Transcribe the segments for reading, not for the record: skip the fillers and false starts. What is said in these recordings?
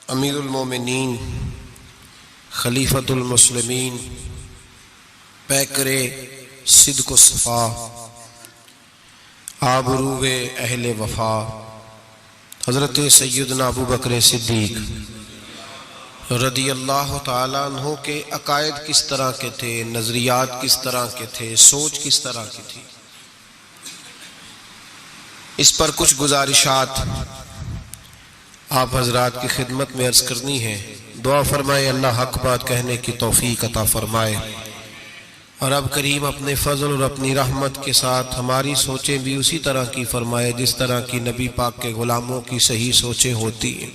अमीरुल मोमिनीन खलीफतुल मुस्लिमीन पैकरे सिद्क़ व सफ़ा आबरूए अहले वफ़ा हज़रत सैयदना अबू बकर सिद्दीक़ रदियल्लाहु ताला अन्हु के अकायद किस तरह के थे, नज़रियात किस तरह के थे, सोच किस तरह की थी, इस पर कुछ गुजारिशात आप हजरात की खिदमत में अर्ज़ करनी है। दुआ फरमाए अल्लाह हक बात कहने की तौफीक अता फरमाए और अब करीम अपने फजल और अपनी रहमत के साथ हमारी सोचें भी उसी तरह की फरमाए जिस तरह की नबी पाक के गुलामों की सही सोचें होती हैं।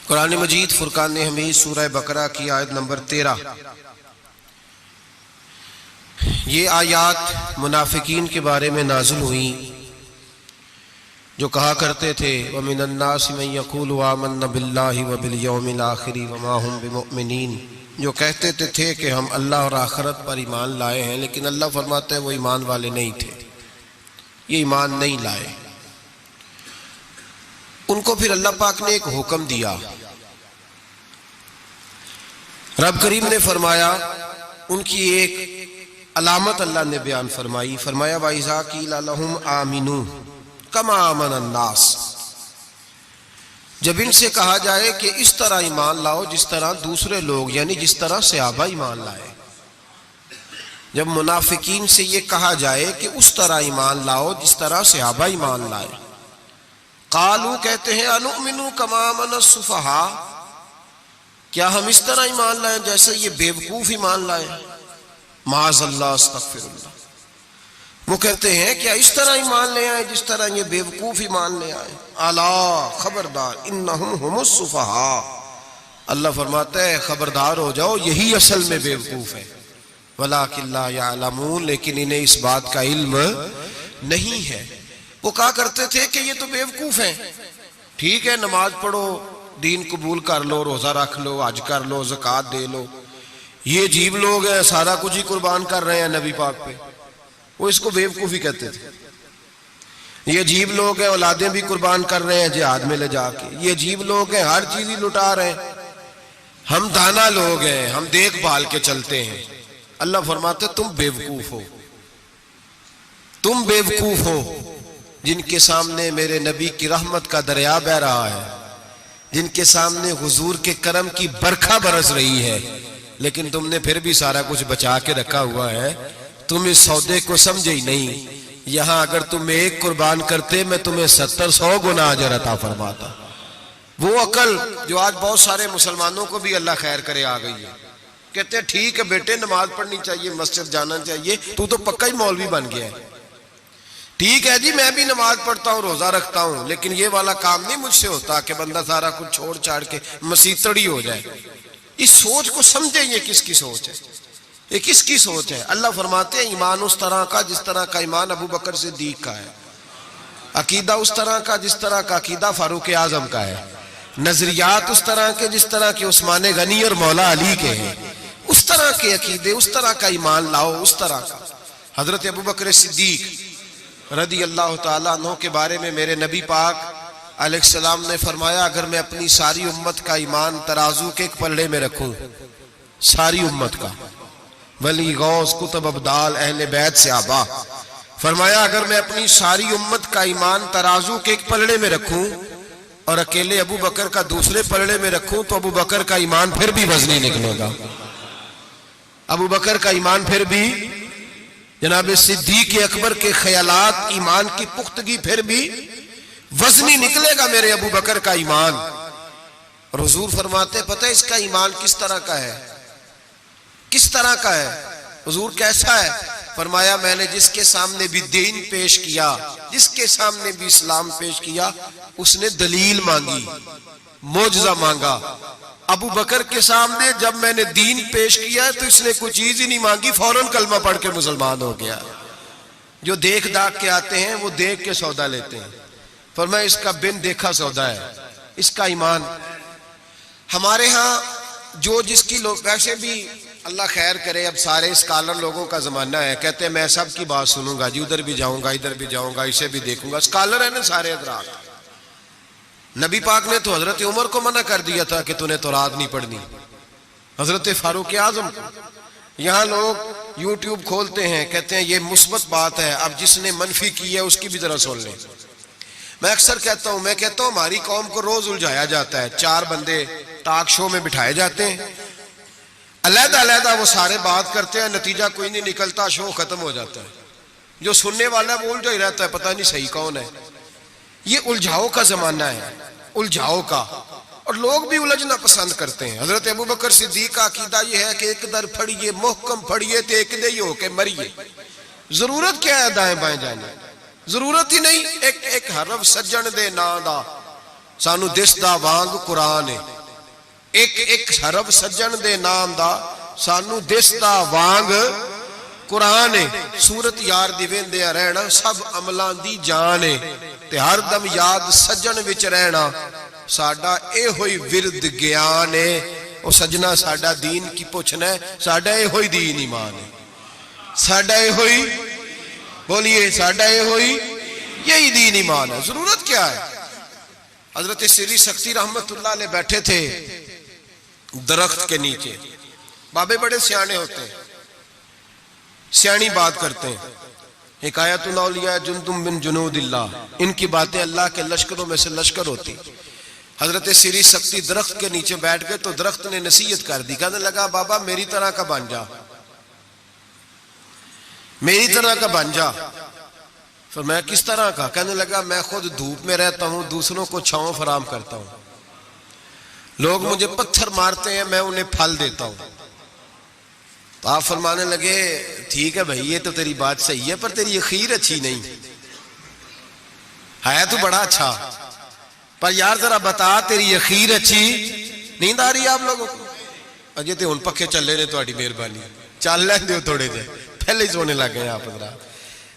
कुरान मजीद फुरकान हमीद सूरह बकरा की आयत नंबर 13, ये आयात मुनाफिकीन के बारे में नाज़िल हुई जो कहा करते थे व मिनन नास मन यक़ूलु आमन्ना बिल्लाहि व बिल यौमिल आखिर व मा हुम बिमुमिनीन, जो कहते थे कि हम अल्लाह और आखिरत पर ईमान लाए हैं, लेकिन अल्लाह फरमाते हैं वो ईमान वाले नहीं थे, ये ईमान नहीं लाए। उनको फिर अल्लाह पाक ने एक हुक्म दिया, रब करीम ने फरमाया, उनकी एक अलामत अल्लाह ने बयान फरमाई, फरमाया वाइज़ा क़ीला लहुम आमिनू कमा आमन अन्नास, जब इनसे कहा जाए कि इस तरह ईमान लाओ जिस तरह दूसरे लोग यानी जिस तरह सहाबा ईमान लाए, जब मुनाफिकीन से ये कहा जाए कि उस तरह ईमान लाओ जिस तरह सहाबा ईमान लाए, कालू कहते हैं अनुमिनु कमा आमन अस्सुफहा, क्या हम इस तरह ईमान लाए जैसे ये बेवकूफ ईमान लाए, माज़अल्लाह अस्तग़फिरुल्लाह, वो कहते हैं क्या इस तरह ईमान ले आए जिस तरह ये बेवकूफ ईमान ले आए। अला खबरदार इन्नहुम हुमुस सुफहा, अल्लाह फरमाता है खबरदार हो जाओ यही असल में बेवकूफ है, वलाकिन ला यअलमून, लेकिन इन्हें इस बात का इल्म नहीं है। वो कहा करते थे कि ये तो बेवकूफ हैं, ठीक है नमाज पढ़ो, दीन कबूल कर लो, रोजा रख लो, हज कर लो, ज़कात दे लो, ये अजीब लोग हैं सारा कुछ ही कुर्बान कर रहे हैं नबी पाक पे, वो इसको बेवकूफ़ी कहते थे। ये अजीब लोग हैं औलादें भी कुर्बान कर रहे हैं जिहाद में ले जाके, ये अजीब लोग हैं हर चीज ही लुटा रहे हैं, हम दाना लोग हैं हम देखभाल के चलते हैं। अल्लाह फरमाते तुम बेवकूफ हो, तुम बेवकूफ हो जिनके सामने मेरे नबी की रहमत का दरिया बह रहा है, जिनके सामने हुजूर के करम की बरखा बरस रही है, लेकिन तुमने फिर भी सारा कुछ बचा के रखा हुआ है, तुम इस सौदे को समझे ही नहीं। यहां अगर तुम एक कुर्बान करते मैं तुम्हें 70-100 गुना अजर अता फरमाता। वो अकल जो आज बहुत सारे मुसलमानों को भी अल्लाह खैर करे आ गई है, कहते हैं ठीक है बेटे नमाज पढ़नी चाहिए, मस्जिद जाना चाहिए, तू तो पक्का ही मौलवी बन गया है, ठीक है जी मैं भी नमाज पढ़ता हूँ रोजा रखता हूँ, लेकिन ये वाला काम नहीं मुझसे होता कि बंदा सारा कुछ छोड़ छाड़ के मसीतड़ी हो जाए। इस सोच को समझे ये किसकी सोच है, ये किसकी सोच है। अल्लाह फरमाते हैं ईमान उस तरह का जिस तरह का ईमान अबू बकर सिद्दीक का है, अकीदा उस तरह का जिस तरह का अकीदा फारूक आजम का है, नजरियात उस तरह के जिस तरह के उस्मान गनी और मौला अली के हैं, उस तरह के अकीदे उस तरह का ईमान लाओ, उस तरह का। हजरत अबू बकर सिद्दीक रदी अल्लाह ताला अन्हु के बारे में मेरे नबी पाक अलैहिस्सलाम ने फरमाया अगर मैं अपनी सारी उम्मत का ईमान तराजू के एक पल्ले में रखूं, सारी उम्मत का, वली गौस कुतुब अब्दाल अहले बैत सहाबा, फरमाया अगर मैं अपनी सारी उम्मत का ईमान तराजू के एक पलड़े में रखूं और अकेले अबू बकर का दूसरे पलड़े में रखूं तो अबू बकर का ईमान फिर भी वजनी निकलेगा, अबू बकर का ईमान फिर भी जनाब सिद्दीक अकबर के ख्यालात ईमान की पुख्तगी फिर भी वजनी निकलेगा मेरे अबू बकर का ईमान। और हुजूर फरमाते पता है इसका ईमान किस तरह का है, किस तरह का है हुजूर कैसा है, फरमाया मैंने जिसके सामने भी दीन पेश किया, जिसके सामने भी इस्लाम पेश किया, उसने दलील मांगी, मोजज़ा मांगा। अबू बकर के सामने जब मैंने दीन पेश किया है तो इसने कोई चीज ही नहीं मांगी, फौरन कलमा पढ़ के मुसलमान हो गया। जो देख दाख के आते हैं वो देख के सौदा लेते हैं, फरमाया इसका बिन देखा सौदा है, इसका ईमान। हमारे यहाँ जो जिसकी लोग, वैसे भी अल्लाह खैर करे अब सारे स्कॉलर लोगों का जमाना है, कहते हैं मैं सब की बात सुनूंगा जी, उधर भी जाऊंगा इधर भी जाऊंगा इसे भी देखूंगा, स्कॉलर है ना सारे हजरात, नबी पाक ने तो हजरत उमर को मना कर दिया था कि तूने तौरात नहीं पढ़नी, हजरत फारूक आजम। यहाँ लोग यूट्यूब खोलते हैं, कहते हैं ये मुस्बत बात है, अब जिसने मनफी की है उसकी भी जरा सुन लें। मैं अक्सर कहता हूं, हमारी कौम को रोज उलझाया जाता है। 4 बंदे टॉक शो में बिठाए जाते हैं, अलग-अलग वो सारे बात करते हैं, नतीजा कोई नहीं निकलता, शो खत्म हो जाता है। जो सुनने वाला है वो उलझा ही रहता है, पता नहीं सही कौन है। ये उलझाओ का जमाना है, उलझाओ का, और लोग भी उलझना पसंद करते हैं। हजरत अबू बकर सिद्दीक का अकीदा यह है कि एक दर फड़िए मोहकम फड़िए तो एक दे ही होके मरिए। जरूरत क्या है दाएं बाएं जाने, जरूरत ही नहीं। एक एक हरफ सज्जन दे ना दा सानू दिसदा वांग कुरान है, एक एक हरफ सज्जन दे नाम दा सानू दिसदा वांग कुरान है। सूरत यार दी वेंदे रहना सब अमलां दी जान है, ते हर दम याद सज्जन विच रहना साडा ए होई विरद ज्ञान है। ओ सजना साडा दीन की पुछना है, साडा ए होई दीन ईमान है, साडा ए होई, बोलिए साडा ए होई, यही दीन ईमान है। जरूरत क्या है। हजरत सिरी सख्ती रहमतुल्लाह अलैह बैठे थे दरख्त के नीचे। बाबे बड़े सियाने होते हैं, सियानी बात करते हैं। हिकायतुल औलिया जुंदुम बिन जुनूदिल्लाह, इनकी बातें अल्लाह के लश्करों में से लश्कर होती। हजरत सिरी सख्ती दरख्त के नीचे बैठ गए तो दरख्त ने नसीहत कर दी, कहने लगा बाबा मेरी तरह का बन जा, मेरी तरह का बन जा। फिर मैं किस तरह का? कहने लगा मैं खुद धूप में रहता हूं, दूसरों को छांव फराम करता हूं, लोग मुझे पत्थर मारते हैं, मैं उन्हें फल देता हूं। तो आप फरमाने लगे ठीक है भाई ये तो तेरी बात सही है, पर तेरी अखीर अच्छी नहीं है। तू बड़ा अच्छा, पर यार जरा बता तेरी अखीर अच्छी। नींद आ रही है आप लोगों को? अजय तो हुण पखे चले ने, तुहाडी मेहरबानी, चल लें दो थोड़े जे, पहले ही सोने लग गए आप।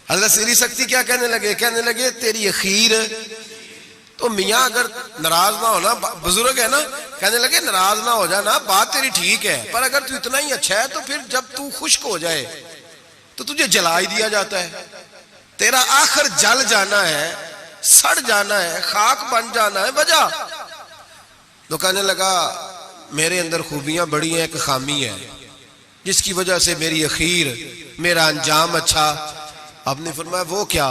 हजरत सिरी सख्ती क्या कहने लगे? कहने लगे तेरी अखीर तो मियाँ अगर नाराज ना होना, बुजुर्ग है ना, कहने लगे नाराज ना हो जाना, बात तेरी ठीक है, पर अगर तू इतना ही अच्छा है तो फिर जब तू खुश्क हो जाए तो तुझे जला ही दिया जाता है। तेरा आखिर जल जाना है, सड़ जाना है, खाक बन जाना है, वजह। तो कहने लगा मेरे अंदर खूबियां बड़ी हैं, एक खामी है जिसकी वजह से मेरी अखीर, मेरा अंजाम अच्छा। आपने फरमाया वो क्या?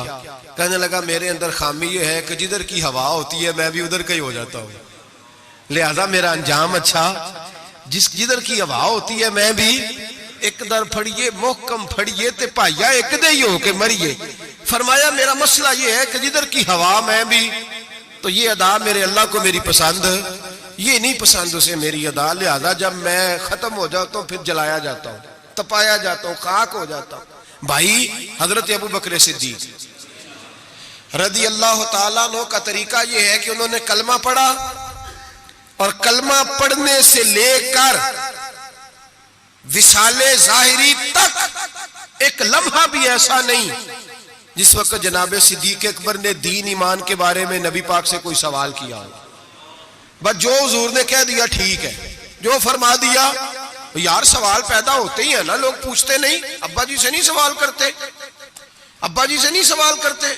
कहने लगा मेरे अंदर खामी ये है कि जिधर की हवा होती है मैं भी उधर का ही हो जाता हूँ, लिहाजा मेरा अंजाम अच्छा। जिधर की हवा होती है मैं भी एक दर फड़िए मोहकम फड़िए ते भाइया एक दे ही होके मरिए। फरमाया मेरा मसला ये है कि जिधर की हवा मैं भी, तो ये अदा मेरे अल्लाह को मेरी पसंद, ये नहीं पसंद उसे मेरी अदा, लिहाजा जब मैं खत्म हो जाता हूँ फिर जलाया जाता हूँ, तपाया जाता हूँ, खाक हो जाता हूँ। भाई हजरत अबू बकर सिद्दीक रदी अल्लाह ताला अन्हु का तरीका यह है कि उन्होंने कलमा पढ़ा, और कलमा पढ़ने से लेकर विसाले जाहिरी तक एक लम्हा भी ऐसा नहीं जिस वक्त जनाब सिद्दीक अकबर ने दीन ईमान के बारे में नबी पाक से कोई सवाल किया हो। बस जो हुजूर ने कह दिया ठीक है, जो फरमा दिया। यार सवाल पैदा होते ही है ना, लोग पूछते नहीं, अब्बा जी से नहीं सवाल करते, अब्बा जी से नहीं सवाल करते।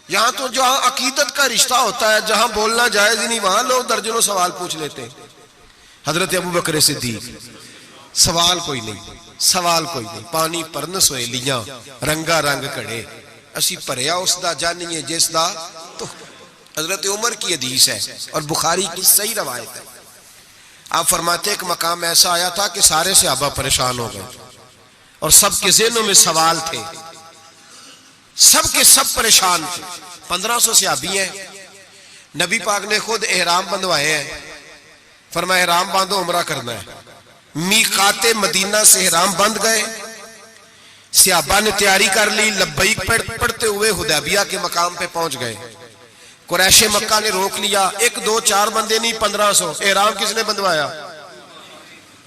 यहाँ तो जहां अकीदत का रिश्ता होता है, जहां बोलना जायज ही नहीं, वहां लोग दर्जनों सवाल पूछ लेते हैं। हजरत अबू बकर सिद्दीक सवाल कोई नहीं, सवाल कोई नहीं, पानी परन सोएलियां रंगा रंग घड़े असी भरिया उसदा जानिए जिसदा। तो हजरत उमर की हदीस है और बुखारी की सही रवायत है। आप फरमाते एक मकाम ऐसा आया था कि सारे सहाबा परेशान हो गए और सबके ज़हनों में सवाल थे, सबके सब परेशान थे। 1500 सहाबी हैं, नबी पाक ने खुद एहराम बंधवाए हैं, फरमाया एहराम बांधो उमरा करना है। मीकाते मदीना से एहराम बंध गए, सहाबा ने तैयारी कर ली, लब्बैक पढ़ते हुए हुदैबिया के मकाम पे पहुंच गए। कुरैशे मक्का ने रोक लिया, 1 2 4 बंदे नहीं 1500। एहराम किसने बंधवाया?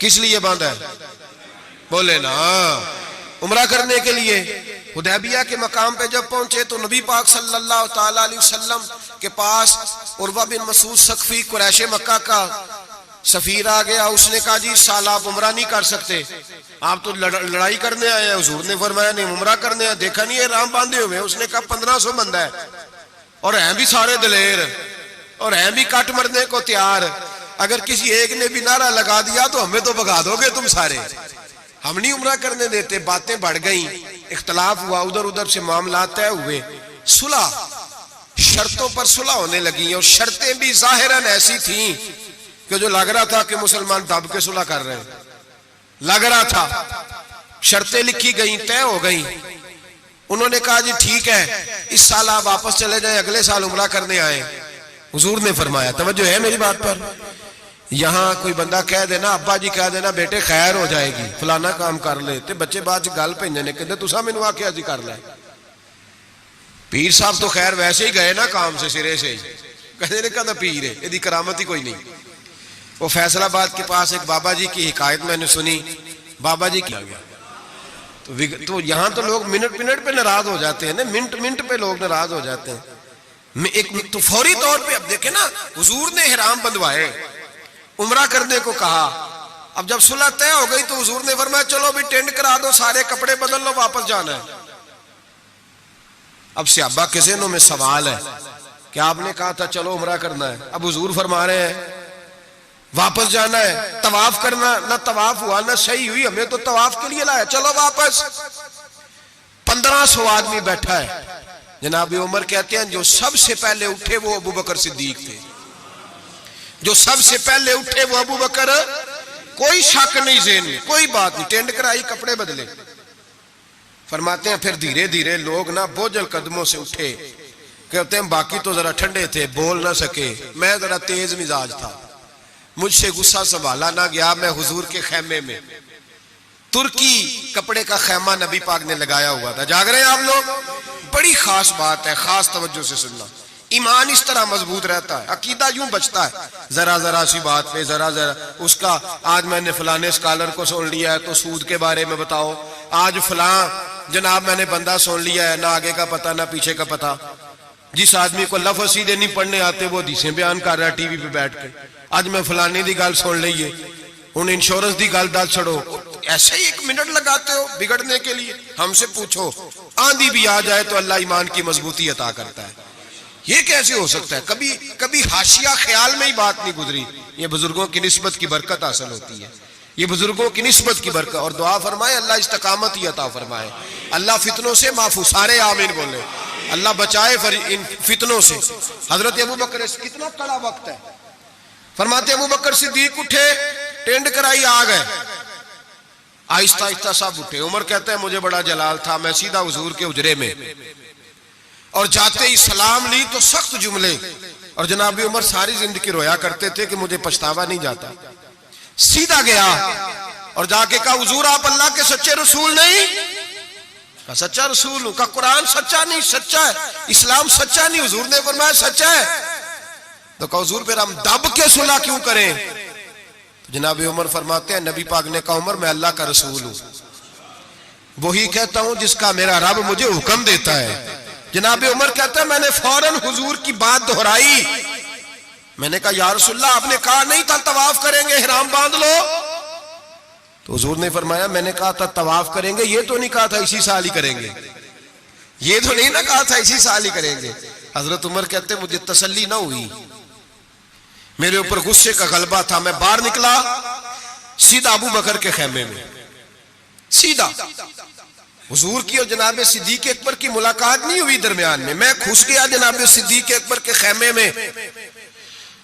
किस लिए बांधा है? बोले ना, उमरा करने के लिए। हुदैबिया के मकाम पे जब पहुंचे तो नबी पाक सल्लल्लाहु ताला अलैहि वसल्लम के पास उर्वा बिन मसूद सख्फी कुरैशे मक्का का सफीर आ गया। उसने कहा जी साल आप उमरा नहीं कर सकते, आप तो लड़ाई करने आए हैं। हुजूर ने फरमाया नहीं उमरा करने आए, देखा नहीं एहराम बांधे हुए। उसने कहा 1500 बंदा है और हैं भी सारे दलेर, और हैं भी काट मरने को तैयार। अगर किसी एक ने भी नारा लगा दिया तो हमें तो भगा दोगे तुम सारे, हम नहीं उम्रा करने देते। बातें बढ़ गई, इख्तलाफ हुआ, उधर उधर से मामला तय हुए, सुलह, शर्तों पर सुलह होने लगी। और शर्तें भी जाहिरन ऐसी थी कि जो लग रहा था कि मुसलमान दब के सुलह कर रहे हैं, लग रहा था। शर्तें लिखी गई, तय हो गई। उन्होंने कहा जी ठीक है, इस साल आप वापस चले जाएं, अगले साल उम्रा करने आए। हुजूर ने फरमाया, तवज्जो है मेरी बात पर, यहां कोई बंदा कह देना, अब्बा जी कह देना बेटे खैर हो जाएगी, फलाना काम कर ले, ते बच्चे बाद गल भेजने ने कहते तुसा मैनू आख्या जी कर ले। पीर साहब तो खैर वैसे ही गए ना काम से, सिरे से कहते ने कहता पीर है, यदि करामत ही कोई नहीं। वो फैसलाबाद के पास एक बाबा जी की हिकायत मैंने सुनी, बाबा जी किया गया तो यहाँ तो लोग मिनट मिनट पे नाराज हो जाते हैं ना, मिनट मिनट पे लोग नाराज हो जाते हैं। एक तो फौरी तौर पे अब देखे ना, हुजूर ने हिराम बंधवाए, उम्रा करने को कहा। अब जब सुलह तय हो गई तो हुजूर ने फरमाया चलो भी टेंट करा दो, सारे कपड़े बदल लो, वापस जाना है। अब सहाबा के ज़हनों में सवाल है कि आपने कहा था चलो उम्रा करना है, अब हुजूर फरमा रहे हैं वापस जाना है, तवाफ करना, ना तवाफ हुआ ना सही हुई, हमें तो तवाफ के लिए लाया, चलो वापस। 1500 आदमी बैठा है। जनाब उमर कहते हैं जो सबसे पहले उठे वो अबू बकर सिद्दीक थे, जो सबसे पहले उठे वो अबू बकर, कोई शक नहीं ज़हन में, कोई बात नहीं, टेंट कराई, कपड़े बदले। फरमाते हैं फिर धीरे धीरे लोग ना बोझल कदमों से उठे। कहते हैं बाकी तो जरा ठंडे थे, बोल ना सके, मैं जरा तेज मिजाज था, मुझसे गुस्सा संभाला ना गया। मैं हुजूर के खेमे में, तुर्की कपड़े का खेमा नबी पाक ने लगाया हुआ था। जाग रहे हैं आप लोग? बड़ी खास बात है, खास तवज्जो से सुनना। ईमान इस तरह मजबूत रहता है, अकीदा यूं बचता है, जरा जरा सी बात पे जरा जरा उसका, आज मैंने फलाने स्कॉलर को सुन लिया है तो सूद के बारे में बताओ, आज फलां जनाब मैंने बंदा सुन लिया है, ना आगे का पता ना पीछे का पता। जिस आदमी को लफ्ज़ सीधे नहीं पढ़ने आते वो हदीसें बयान कर रहा है टीवी पे बैठ के, आज मैं फलाने दी गल सुन ली है, उन्हें इंश्योरेंस दी गल दस छड़ो, ऐसे ही 1 मिनट लगाते हो बिगड़ने के लिए। हमसे पूछो, आंधी भी आ जाए तो अल्लाह ईमान की मजबूती अता करता है। ये कैसे हो सकता है? कभी कभी हाशिया ख्याल में ही बात नहीं गुजरी। ये बुजुर्गों की निस्बत की बरकत हासिल होती है, ये बुजुर्गों की निस्बत की बरकत। और दुआ फरमाए अल्लाह इस्तकामत ही अता फरमाए, अल्लाह फितनों से माफू, सारे आमीन बोले, अल्लाह बचाए इन फितनों से। हजरत अबू बकर, कितना कड़ा वक्त है, फरमाते अबू बकर सिद्दीक उठे, टेंट कराई, आ गए, आहिस्ता आहिस्ता सब उठे। उमर कहते हैं मुझे बड़ा जलाल था, मैं सीधा हुजूर के उजरे में, और जाते ही सलाम ली तो सख्त जुमले। और जनाब उमर सारी जिंदगी रोया करते थे कि मुझे पछतावा नहीं जाता। सीधा गया और जाके कहा हुजूर आप अल्लाह के सच्चे रसूल नहीं? कहा सच्चा रसूल हूं। कहा कुरान सच्चा नहीं? सच्चा है। इस्लाम सच्चा नहीं? हुजूर ने फरमाया सच्चा है। तो कहा हुजूर फिर हम दब के सुलह क्यों करें? तो जनाब उमर फरमाते हैं नबी पाक ने कहा उमर मैं अल्लाह का रसूल हूं, वही कहता हूं जिसका मेरा रब मुझे हुक्म देता है। जनाब उमर कहता है मैंने फौरन हुजूर की बात दोहराई, मैंने कहा या रसूलल्लाह आपने कहा नहीं था तवाफ करेंगे, हिराम बांध लो। तो हुजूर ने फरमाया मैंने कहा था तवाफ करेंगे, ये तो नहीं कहा था इसी साल ही करेंगे, ये तो नहीं ना कहा था इसी साल ही करेंगे। हजरत उमर कहते मुझे तसल्ली ना हुई, मेरे ऊपर गुस्से का गलबा था, मैं बाहर निकला सीधा अबू बकर के खेमे में, सीधा हुजूर की और जनाब सिद्दीक अकबर की मुलाकात नहीं हुई दरमियान में, मैं घुस गया जनाब सिद्दीक अकबर के खेमे में।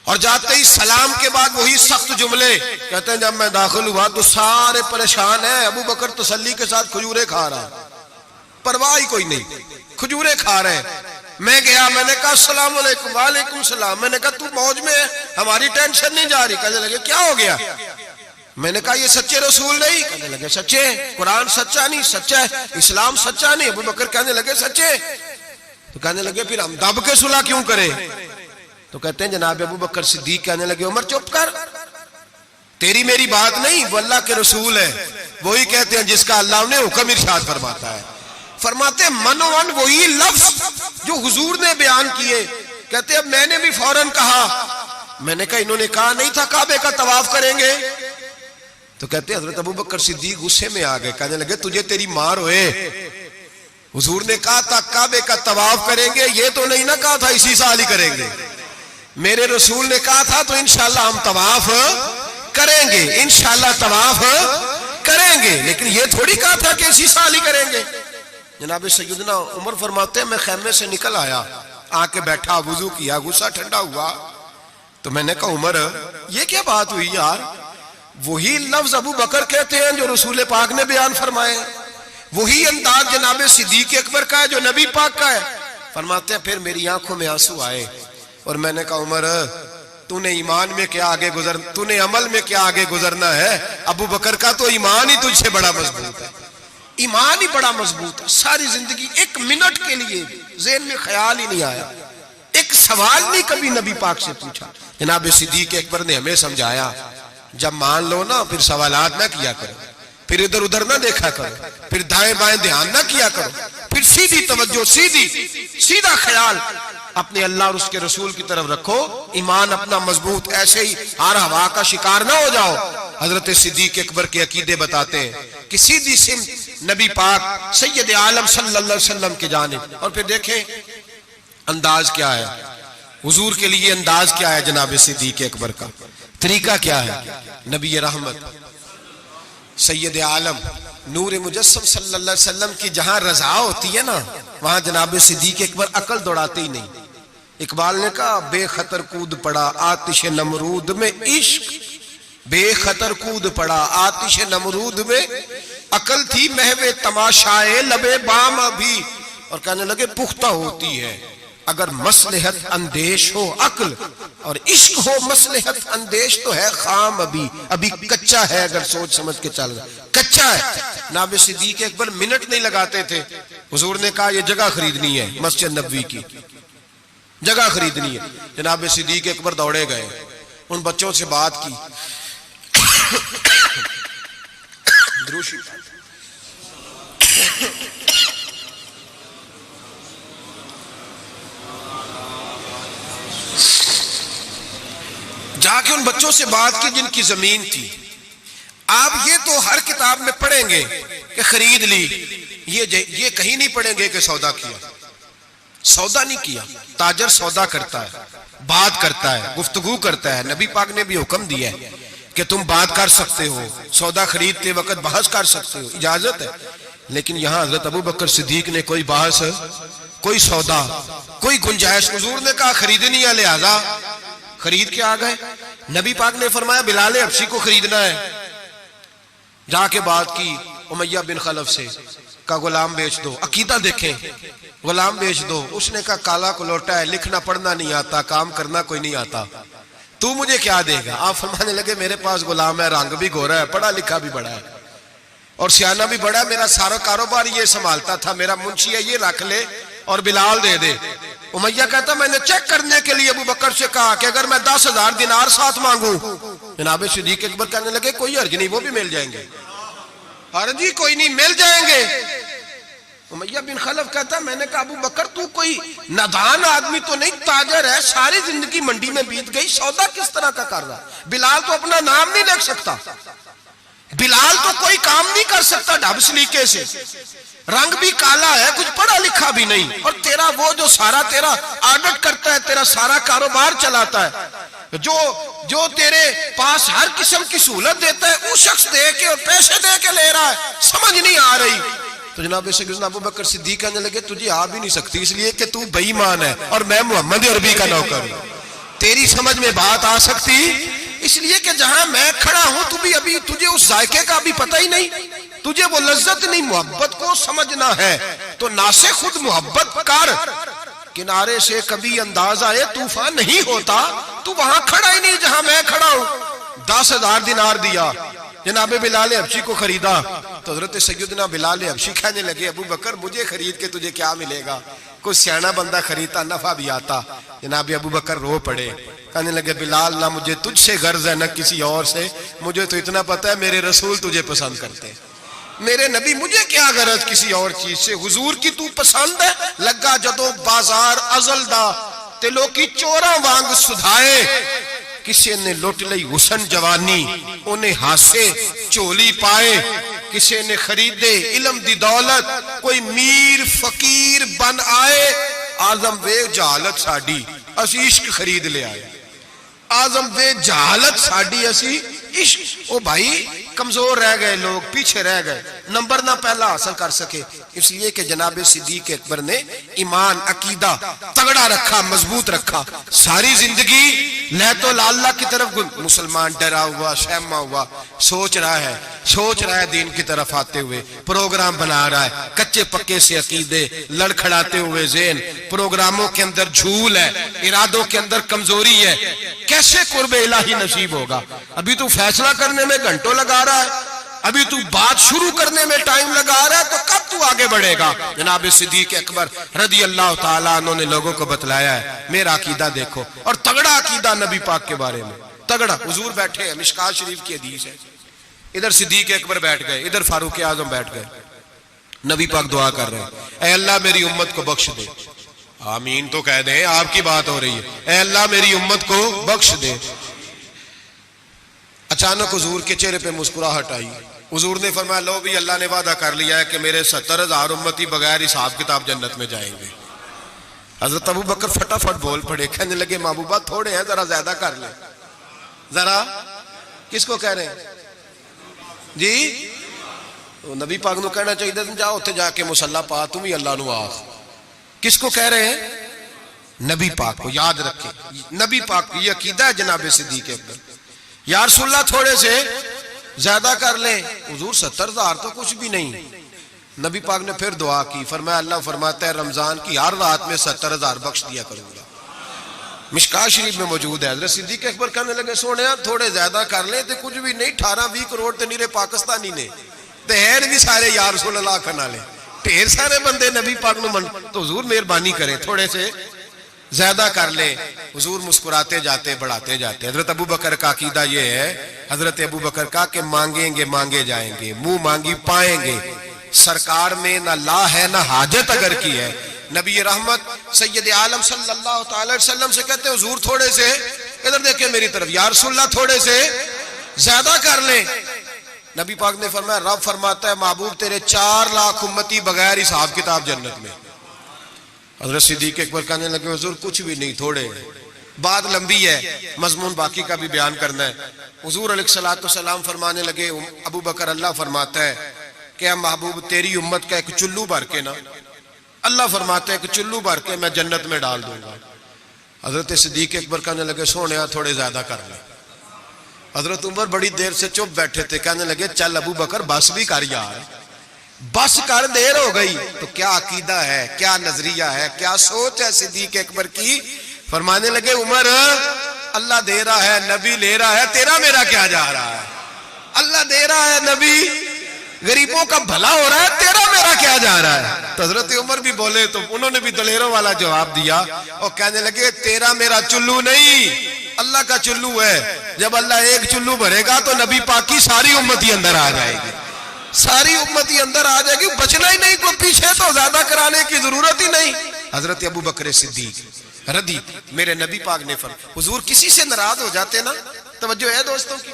और जाते ही सलाम के बाद वही सख्त जुमले। कहते हैं जब मैं दाखिल हुआ तो सारे परेशान हैं, अबू बकर तसल्ली के साथ खजूरे खा रहा है, परवाह ही कोई नहीं, खजूरे खा रहे हैं। मैं गया, मैंने कहा अस्सलाम वालेकुम। वालेकुम सलाम। मैंने कहा तू मौज में है, हमारी टेंशन नहीं जा रही। कहने लगे क्या हो गया? मैंने कहा ये सच्चे रसूल नहीं? कहने लगे सच्चे। कुरान सच्चा नहीं? सच्चा है। इस्लाम सच्चा नहीं? अबू बकर कहने लगे सच्चे। तो कहने लगे फिर हम दब के सुलह क्यों करें? तो कहते हैं जनाब अबू बकर सिद्दीक कहने लगे उमर चुप कर, तेरी मेरी बात नहीं, वो अल्लाह के रसूल है, वही कहते हैं जिसका अल्लाह ने हुक्म इरशाद फरमाता है। फरमाते मनोवन वही लफ्ज जो हुजूर ने बयान किए। कहते अब मैंने भी फौरन कहा, मैंने कहा इन्होंने कहा नहीं था काबे का तवाफ करेंगे? तो कहते हजरत अबू बकर सिद्दीक गुस्से में आ गए, कहने लगे तुझे तेरी मार होए, हुजूर ने कहा था काबे का तवाफ करेंगे, ये तो नहीं ना कहा था इसी साल ही करेंगे। मेरे रसूल ने कहा था तो इंशाल्लाह हम तवाफ करेंगे, इंशाल्लाह तवाफ करेंगे, लेकिन ये थोड़ी कहा था कि इसी साल ही करेंगे। जनाब सैयदना उमर फरमाते हैं मैं खैमे से निकल आया, आके बैठा, वुजू किया, गुस्सा ठंडा हुआ, तो मैंने कहा उमर ये क्या बात हुई यार? वही लफ्ज अबू बकर कहते हैं जो रसूल पाक ने बयान फरमाए, वही अंदाज जनाब सिद्दीक अकबर का है जो नबी पाक का है। फरमाते हैं फिर मेरी आंखों में आंसू आए और मैंने कहा उमर तूने ईमान में क्या आगे गुजर, तूने अमल में क्या आगे गुजरना है? अबू बकर का तो ईमान ही तुझसे बड़ा मजबूत है, ईमान ही बड़ा मजबूत है। सारी जिंदगी एक मिनट के लिए ज़हन में ख्याल ही नहीं आया, एक सवाल नहीं कभी नबी पाक से पूछा। जनाब सिद्दीक अकबर ने हमें समझाया जब मान लो ना फिर सवालात ना किया करो, फिर इधर उधर ना देखा करो, फिर दाएं बाएं ध्यान ना किया करो, फिर सीधी तवज्जो, सीधा ख्याल अपने अल्लाह और उसके रसूल की तरफ रखो, ईमान अपना मजबूत, ऐसे ही हार हवा का शिकार ना हो जाओ। हजरत सिद्दीक अकबर के अकीदे बताते हैं कि सीधी सिम नबी पाक सैयद आलम सल्लल्लाहु अलैहि वसल्लम के जानिब। और फिर देखें अंदाज क्या है हुजूर के लिए, अंदाज क्या है जनाब सिद्दीक अकबर का, तरीका क्या है? नबी रहमत सैयद आलम नूर मुजस्सम सल्लल्लाहु अलैहि वसल्लम की जहां रजा होती है ना, वहां जनाब सिद्दीक अकबर अकल दौड़ाते ही नहीं। इकबाल ने कहा बेखतर कूद पड़ा आतिश नमरूद में इश्क, बेखतर कूद पड़ा आतिश नमरूद में, अकल थी महवे तमाशाए लबे बाम अभी। और कहने लगे पुख्ता होती है अगर मसलहत अंदेश हो अक्ल, और इश्क हो मसलहत अंदेश तो है खाम अभी कच्चा है, अगर सोच समझ के चल रहा कच्चा है। जनाब सिद्दीक अकबर मिनट नहीं लगाते थे। हुजूर ने कहा ये जगह खरीदनी है, मस्जिद नबवी की जगह खरीदनी है। जनाब सिद्दीक अकबर दौड़े गए, उन बच्चों से बात की, जाके उन बच्चों से बात की जिनकी जमीन थी। आप ये तो हर किताब में पढ़ेंगे कि खरीद ली, ये कहीं नहीं पढ़ेंगे कि सौदा किया। सौदा नहीं किया, ताजर सौदा करता है, बात करता है, गुफ्तगू करता है। नबी पाक ने भी हुक्म दिया है कि तुम बात कर सकते हो, सौदा खरीदते वक्त बहस कर सकते हो, इजाजत है। लेकिन यहां हजरत अबू बकर सिद्दीक ने कोई बहस, कोई सौदा, कोई गुंजाइश, हुजूर ने कहा खरीदनी है, लिहाजा खरीद के आ गए। नबी पाक ने फरमाया बिलाल हबशी को खरीदना है। जाके बात की उमैया बिन खलफ से, का गुलाम बेच दो। अकीदा देखें, गुलाम बेच दो। उसने कहा काला कुलोटा है, लिखना पढ़ना नहीं आता, काम करना कोई नहीं आता, तू मुझे क्या देगा? आप फरमाने लगे मेरे पास गुलाम है, रंग भी गोरा है, पढ़ा लिखा भी बड़ा है और सियाना भी बड़ा है, मेरा सारा कारोबार ये संभालता था, मेरा मुंशी है, ये रख ले और बिलाल दे दे। उमैया कहता मैंने चेक करने के लिए अबू बकर से कहा कि अगर मैं 10,000 दिनार साथ मांगू। जनाब सिद्दीक अकबर कहने लगे कोई हर्ज नहीं, वो भी मिल जाएंगे। हर्ज ही कोई नहीं, मिल जाएंगे। उमैया बिन खलफ कहता मैंने कहा अबू बकर तू कोई नादान आदमी तो नहीं, ताजर है, सारी जिंदगी मंडी में बीत गई, सौदा किस तरह का कर रहा? बिलाल तो अपना नाम नहीं लिख सकता, बिलाल तो कोई काम नहीं कर सकता ढब सलीके से, रंग भी काला है, कुछ पढ़ा लिखा भी नहीं, और तेरा वो जो सारा तेरा ऑडिट करता है, तेरा सारा कारोबार चलाता है, जो तेरे पास हर किस्म की सहूलत देता है, वो शख्स दे के और पैसे दे के ले रहा है, समझ नहीं आ रही। तो जनाब सैयदना अबू बकर सिद्दीक कहने लगे तुझे आ भी नहीं सकती, इसलिए कि तू बेईमान है और मैं मोहम्मद अरबी का नौकर हूं। तेरी समझ में बात आ सकती इसलिए कि जहां मैं खड़ा हूं तू भी अभी, तुझे उस जायके का भी पता ही नहीं, तुझे वो लज्जत नहीं, मोहब्बत को समझना है तो नासे खुद मोहब्बत कर। किनारे से कभी अंदाज आए तूफान नहीं होता, तू वहां खड़ा ही नहीं जहां मैं खड़ा हूं। 10,000 दिनार दिया, जनाब बिलाल हबशी को खरीदा। तो हजरत सैयदना बिलाल हबशी कहने लगे अबू बकर मुझे खरीद के तुझे क्या मिलेगा? कुछ सियाना बंदा खरीदता नफा भी आता। जनाब अबू बकर रो पड़े, कहने लगे बिलाल ना मुझे तुझसे गर्ज है न किसी और से, मुझे तो इतना पता है मेरे रसूल तुझे पसंद करते हैं, मेरे नबी, मुझे क्या गरज किसी और चीज से, हुजूर की तू पसंद है। लगा जदों बाजार अजलदा ते लोकी चोरा वांग सुधाए, किसी ने लुट लई हुसन जवानी उन्हें हासे झोली पाए, किसी ने खरीदे इल्म दी दौलत कोई मीर फकीर बन आए। आजम वे जहालत साडी असी इश्क खरीद ले आए। आजम वे जहालत साड़ी असी इश्क। ओ भाई कमजोर रह गए लोग, पीछे रह गए, नंबर ना पहला हासिल कर सके, इसलिए कि जनाब सिद्दीक अकबर ने ईमान अकीदा तगड़ा रखा, मजबूत रखा। सारी जिंदगी लहतो लाला की तरफ मुसलमान डरा हुआ, सहमा हुआ, सोच रहा है दीन की तरफ आते हुए, प्रोग्राम बना रहा है, कच्चे पक्के से अकीदे, लड़खड़ाते हुए ज़हन, प्रोग्रामों के अंदर झूल है, इरादों के अंदर कमजोरी है। कैसे कुर्बे इलाही नसीब होगा? अभी तू फैसला करने में घंटों लगा रहा है, अभी तू बात शुरू करने में टाइम लगा रहा है, तो कब तू आगे बढ़ेगा? जनाब सिद्दीक अकबर रज़ी अल्लाह ताला अन्हु ने लोगों को बतलाया है, मेरा अकीदा देखो, और तगड़ा अकीदा नबी पाक के बारे में, तगड़ा। हुजूर बैठे हैं, मिशकात शरीफ की हदीस है, इधर सिद्दीक अकबर बैठ गए, इधर फारूक आजम बैठ गए, नबी पाक दुआ कर रहे हैं, ऐ अल्लाह मेरी उम्मत को बख्श दे। आमीन तो कह दें, आपकी बात हो रही है, ऐ अल्लाह मेरी उम्मत को बख्श दे। अचानक हुजूर के चेहरे पे मुस्कुराहट आई। हुजूर ने फरमाया, लो भी अल्लाह ने वादा कर लिया है कि मेरे 70,000 उम्मती बगैर हिसाब किताब जन्नत में जाएंगे। हजरत अबू बकर फटाफट बोल पड़े, कहने लगे महबूबा थोड़े हैं, जरा ज्यादा कर ले। जरा किसको कह रहे हैं जी? तो नबी पाक को कहना चाहिए, जाओ उत्थे जाके मुसल्ला पा, तुम ही अल्लाह नू आख। किसको कह रहे हैं? नबी पाक को। याद रखें, नबी पाक ये अकीदा है जनाब सिद्दीक अकबर। या रसूलल्लाह थोड़े से ज्यादा कर ले। हुजूर 70,000 तो कुछ भी नहीं। नबी पाक ने फिर दुआ की, फरमाया अल्लाह फरमाता है रमजान की हर रात में 70,000 बख्श दिया करूंगा। मिशकात शरीफ में मौजूद है। हज़रत सिद्दीक अकबर कहने लगे, सोने थोड़े ज्यादा कर ले तो कुछ भी नहीं, 18-20 करोड़ तो नीरे पाकिस्तानी ने ते हैं भी सारे या रसूलल्लाह करना ले, ढेर सारे बंदे नबी पाक नु मन। तो हुजूर मेहरबानी करें, थोड़े से ज्यादा कर ले। हुजूर मुस्कुराते जाते, बढ़ाते जाते। हजरत अबू बकर का अकीदा ये है, हजरत अबू बकर का कि मांगेंगे मांगे जाएंगे, मुंह मांगी पाएंगे। सरकार में ना ला है ना हाजत अगर की है। नबी रहमत सैयद आलम सल्लल्लाहु अलैहि वसल्लम से कहते हैं, हुजूर थोड़े से, इधर देखिए मेरी तरफ, या रसूलल्लाह थोड़े से ज्यादा कर ले। नबी पाक ने फरमाया, रब फरमाता है महबूब तेरे 4 लाख उम्मती बगैर हिसाब किताब जन्नत में। हज़रत सिद्दीक अकबर कहने लगे, हुजूर कुछ भी नहीं, थोड़े। बात लंबी है, मजमून बाकी का भी बयान करना है। हुजूर अलैहिस्सलाम फरमाने लगे, अबू बकर अल्लाह फरमाता है क्या महबूब तेरी उम्मत का एक चुल्लू भर के ना, अल्लाह फरमाता है कि चुल्लू भर के मैं जन्नत में डाल दूंगा। हजरत सिद्दीक अकबर कहने लगे, सोने थोड़े ज्यादा कर ले। हजरत उमर बड़ी देर से चुप बैठे थे, कहने लगे, चल अबू बकर बस भी कर यार, बस कर, देर हो गई। तो क्या अकीदा है, क्या नजरिया है, क्या सोच है सिद्दीक अकबर की? फरमाने लगे, उमर अल्लाह दे रहा है, नबी ले रहा है, तेरा मेरा क्या जा रहा है? अल्लाह दे रहा है, नबी गरीबों का भला हो रहा है, तेरा मेरा क्या जा रहा है? तो हजरत उमर भी बोले, तो उन्होंने भी दलेरों वाला जवाब दिया और कहने लगे, तेरा मेरा चुल्लू नहीं, अल्लाह का चुल्लू है। जब अल्लाह एक चुल्लू भरेगा तो नबी पाक की सारी उम्मती अंदर आ जाएगी, सारी उम्मती अंदर आ जाएगी, बचना ही नहीं, कोई पीछे तो ज्यादा कराने की जरूरत ही नहीं। हजरत अबू बकर सिद्दीक रदी मेरे नबी पाक ने फरमाया, हुजूर किसी से नाराज हो जाते ना, तवज्जो है दोस्तों की,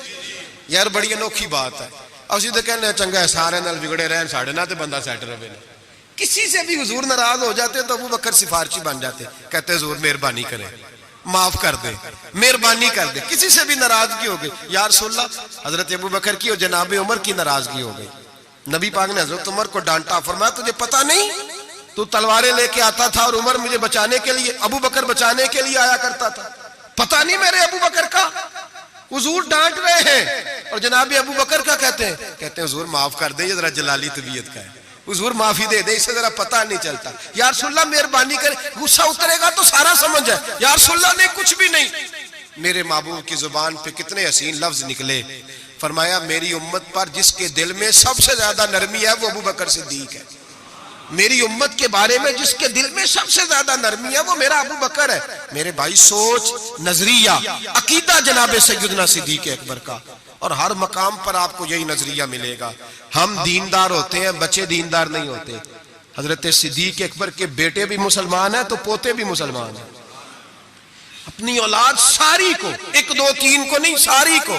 यार बड़ी अनोखी बात है। असि तो कहने चंगा है सारे नाल बिगड़े रहन, साढ़े ना तो बंदा सेट रहे। किसी से भी हुजूर नाराज हो जाते तो अबू बकर सिफारशी बन जाते, कहते हुजूर मेहरबानी करें, माफ कर दे, मेहरबानी कर दे। किसी से भी नाराजगी हो गई, या रसूलल्लाह हजरत अबू बकर की और जनाब उमर की नाराजगी हो गई। नबी पाक ने हजरत उमर को डांटा, फरमाया तुझे पता नहीं तू तलवारें लेके आता था और उमर मुझे बचाने के लिए, अबू बकर बचाने के लिए आया करता था, पता नहीं मेरे अबू बकर का? हुजूर डांट रहे हैं और जनाब अबू बकर का कहते हैं हुजूर माफ कर दे, ये जरा जलाली तबीयत का है, हुजूर माफी दे दे, इससे जरा पता नहीं चलता। या रसूलल्लाह मेहरबानी कर, गुस्सा उतरेगा तो सारा समझ है। या रसूलल्लाह ने कुछ भी नहीं, मेरे महबूब की जुबान पे कितने हसीन लफ्ज निकले। फरमाया मेरी उम्मत पर जिसके दिल में सबसे ज्यादा नरमी है वो अबू बकर सिद्दीक है। मेरी उम्मत के बारे में जिसके दिल में सबसे ज्यादा नरमी है वो मेरा अबू बकर है। मेरे भाई सोच, नजरिया, अकीदा जनाब सैयदना सिद्दीक अकबर का, और हर मकाम पर आपको यही नजरिया मिलेगा। हम दीनदार होते हैं, बच्चे दीनदार नहीं होते। हजरत सिद्दीक अकबर के बेटे भी मुसलमान है तो पोते भी मुसलमान है। अपनी औलाद सारी को, 1 2 3 को नहीं, सारी को।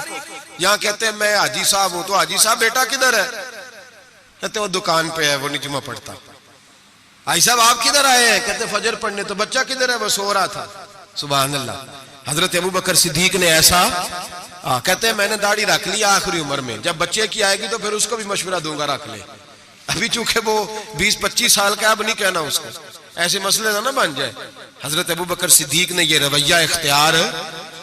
यहाँ कहते हैं मैं हाजी साहब हूं, तो हाजी साहब बेटा किधर है? कहते वो दुकान पे है, वो नहीं जुमा पढ़ता। हाजी साहब आप किधर आए हैं? कहते फजर पढ़ने। तो बच्चा किधर है? वो सो रहा था। सुभान अल्लाह। हजरत अबू बकर सिद्दीक ने ऐसा कहते हैं मैंने दाढ़ी रख ली आखिरी उम्र में, जब बच्चे की आएगी तो फिर उसको भी मशवरा दूंगा रख ले। अभी चूंकि वो 20-25 साल का, अब नहीं कहना उसको, ऐसे मसले ना बन जाए। हजरत अबू बकर सिद्दीक ने ये रवैया इख्तियार,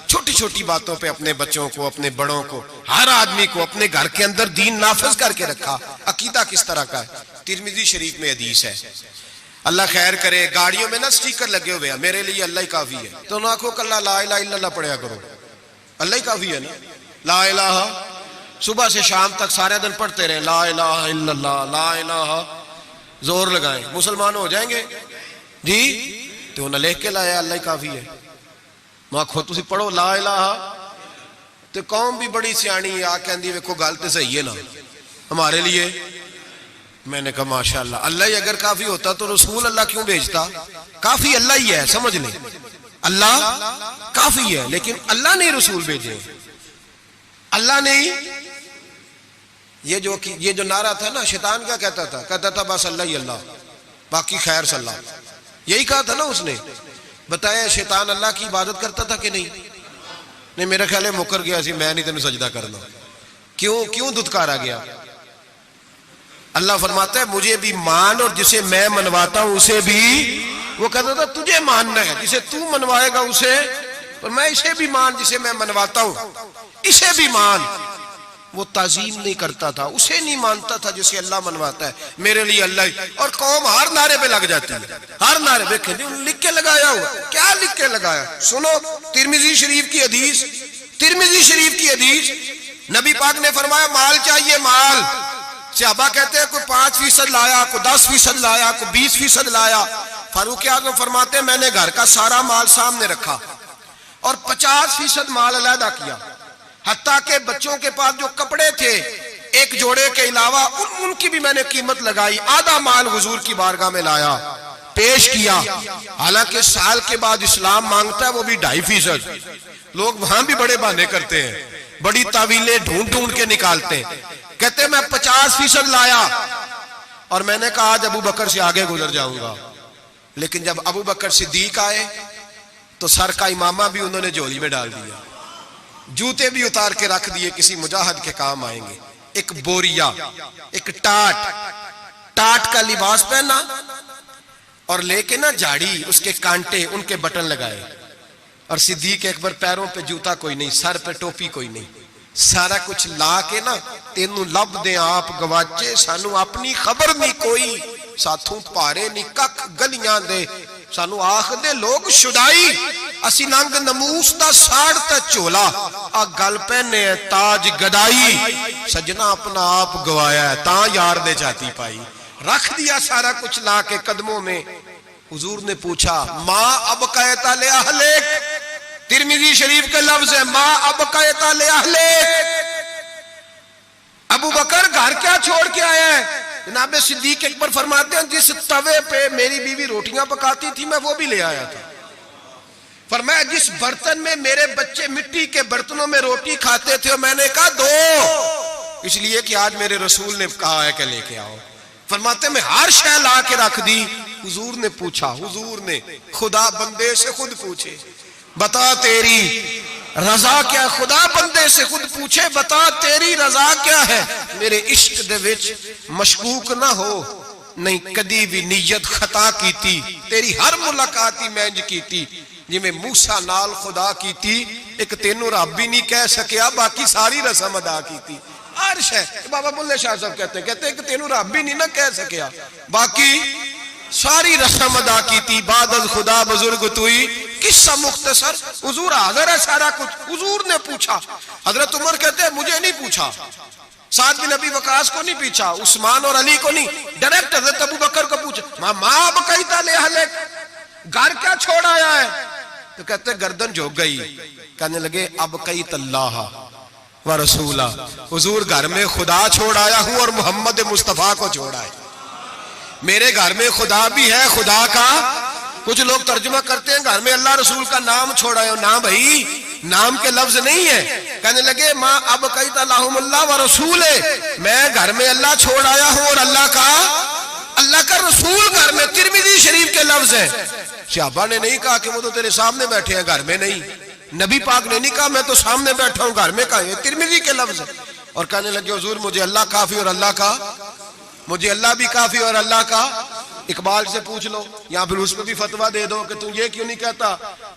छोटी छोटी बातों पे अपने बच्चों को, अपने बड़ों को, हर आदमी को अपने घर के अंदर दीन नाफिज करके रखा। अकीदा किस तरह का है, तिरमिजी शरीफ में हदीस है। अल्लाह खैर करे, गाड़ियों में ना स्टिकर लगे हुए हैं, मेरे लिए अल्लाह ही काफी है, तो ना को कल्ला ला इलाहा इल्लल्लाह पढ़ा करो, अल्लाह ही काफी है ना। ला इलाहा सुबह से शाम तक सारे दिन पढ़ते रहे, ला इलाहा इल्लल्लाह, ला इलाहा, जोर लगाएं, मुसलमान हो जाएंगे जी। तो उन्हें लिख के लाया अल्लाह ही काफी है। मैं खुद तुम पढ़ो ला इलाहा, तो कौम भी बड़ी सियाणी आ कहती वेखो गल तो सही है ना हमारे लिए। मैंने कहा माशाअल्लाह, अल्लाह ही अगर काफी होता तो रसूल अल्लाह क्यों भेजता? काफी अल्लाह ही है, समझ लें, अल्लाह काफी है, लेकिन अल्लाह ने रसूल भेजे, अल्लाह ने ही। ये जो नारा था ना, शैतान क्या कहता था? कहता था बस अल्लाह ही अल्लाह, बाकी खैर सल्लाह, यही कहा था ना उसने। बताया शैतान अल्लाह की इबादत करता था कि नहीं? नहीं, मेरा ख्याल है मुकर गया सी, मैं नहीं तेन सजदा करना। क्यों दुत्कारा गया? अल्लाह फरमाता है मुझे भी मान, और जिसे मैं मनवाता हूं उसे भी। वो कहता था तुझे मानना है, जिसे तू मनवाएगा उसे, और मैं इसे भी मान जिसे मैं मनवाता हूं, इसे भी मान। वो ताजीम नहीं करता था, उसे नहीं मानता था जिसे अल्लाह मनवाता है, मेरे लिए अल्लाह ही। और कौम हर नारे पे लग जाती है, हर नारे पे लिख के लगाया हुआ। क्या लिख के लगाया? सुनो तिरमिजी शरीफ की हदीस, तिरमिजी शरीफ की हदीस, नबी पाक ने फरमाया माल चाहिए, माल। सहाबा कहते हैं कोई 5% लाया, कोई 10% लाया, कोई 20% लाया। फारूक आज़म फरमाते हैं मैंने घर का सारा माल सामने रखा और 50% माल अलहदा किया, हत्ता के बच्चों के पास जो कपड़े थे एक जोड़े के अलावा उनकी भी मैंने कीमत लगाई। आधा माल हुजूर की बारगाह में लाया, पेश किया। हालांकि साल के बाद इस्लाम मांगता है वो भी 2.5%। लोग वहां भी बड़े बहाने करते हैं, बड़ी तावीलें ढूंढ के निकालते हैं। कहते मैं 50% लाया और मैंने कहा आज अबू बकर से आगे गुजर जाऊंगा। लेकिन जब अबू बकर सिद्दीक आए तो सर का इमामा भी उन्होंने झोली में डाल दिया, जूते भी उतार के रख दिए, किसी मुजाहिद के काम आएंगे। एक बोरिया, एक टाट का लिबास पहना और लेके ना झाड़ी, उसके कांटे, उनके बटन लगाए। और सिद्दीक अकबर पैरों पे जूता कोई नहीं, सर पे टोपी कोई नहीं, सारा कुछ ला के ना तेनू लब दे आप गवाचे, सानू अपनी खबर नहीं कोई, साथों पारे नहीं कख गलियां दे, सानू आख दे लोग शुदाई, असी नंग नमूस दा साड़ ता झोला, आ गल पहने ताज गदाई, सजना अपना आप गवाया है ता यार दे जाती पाई। रख दिया सारा कुछ ला के कदमों में। हुजूर ने पूछा माँ अब कहता ले अहले, तिरमिजी शरीफ के लफ्ज है माँ अब कहता ले अहले। अबू बकर घर क्या छोड़ के आया है? जनाब सिद्दीक अकबर फरमाते हैं जिस तवे पे मेरी बीवी रोटियां पकाती थी मैं वो भी ले आया था। फरमाया जिस बर्तन में मेरे बच्चे मिट्टी के बर्तनों में रोटी खाते थे, मैंने कहा दो, इसलिए कि आज मेरे रसूल ने कहा है कि लेके आओ। फरमाते मैं हर शय ला के रख दी। हुजूर ने पूछा, हुजूर ने खुदा बंदे से खुद पूछे बता तेरी रजा क्या? खुदा बंदे से खुद पूछे बता तेरी रजा क्या है? मेरे इश्क दे विच मशकूक ना हो, नहीं कदी भी नीयत खता की थी, तेरी हर मुलाकात ही मैं इंज की थी जिवें मूसा नाल खुदा की थी, एक तेनू रब भी नहीं कह सकिया, बाकी सारी रस्म अदा की थी। अर्श है, बाबा बुल्ले शाह साहब कहते हैं कि तेनू रब भी नहीं ना कह सकिया, बाकी सारी रस्म अदा की थी। बादल खुदा बुजुर्ग तुई, किस्सा मुख्तसर, हुजूर हाजिर है सारा कुछ। हुजूर ने पूछा, हजरत उमर कहते हैं मुझे नहीं पूछा, साद बिन अबी वकास को नहीं पूछा, उस्मान और अली को नहीं, डायरेक्ट हजरत अबू बकर को पूछा माँ अब कहता ले हले, घर क्या छोड़ आया है? तो कहते गर्दन झुक गई। कहने लगे अब कई तल्लाह व रसूला, हुजूर घर में खुदा छोड़ आया हूं और मोहम्मद मुस्तफा को छोड़ा है। मेरे घर में खुदा भी है, खुदा का कुछ लोग तर्जुमा करते हैं घर में अल्लाह रसूल का नाम छोड़ा है। ना भाई, नाम के लफ्ज नहीं है। कहने लगे माँ अब कई तल्लाहुमुल्लाह व रसूल है, मैं घर में अल्लाह छोड़ आया हूं और अल्लाह का रसूल घर में। तिरमिजी शरीफ के लफ्ज है। सहाबा ने नहीं कहा कि वो तो तेरे सामने बैठे हैं, घर में नहीं। नबी पाक ने नहीं कहा मैं तो सामने बैठा हूं, घर में कहा। ये तिरमिज़ी के लफ्ज है। और कहने लगे हुजूर मुझे अल्लाह काफी और अल्लाह का, मुझे अल्लाह भी काफी और अल्लाह का। इकबाल से पूछ लो या फिर उस पर भी फतवा दे दो कि तू ये क्यों नहीं कहता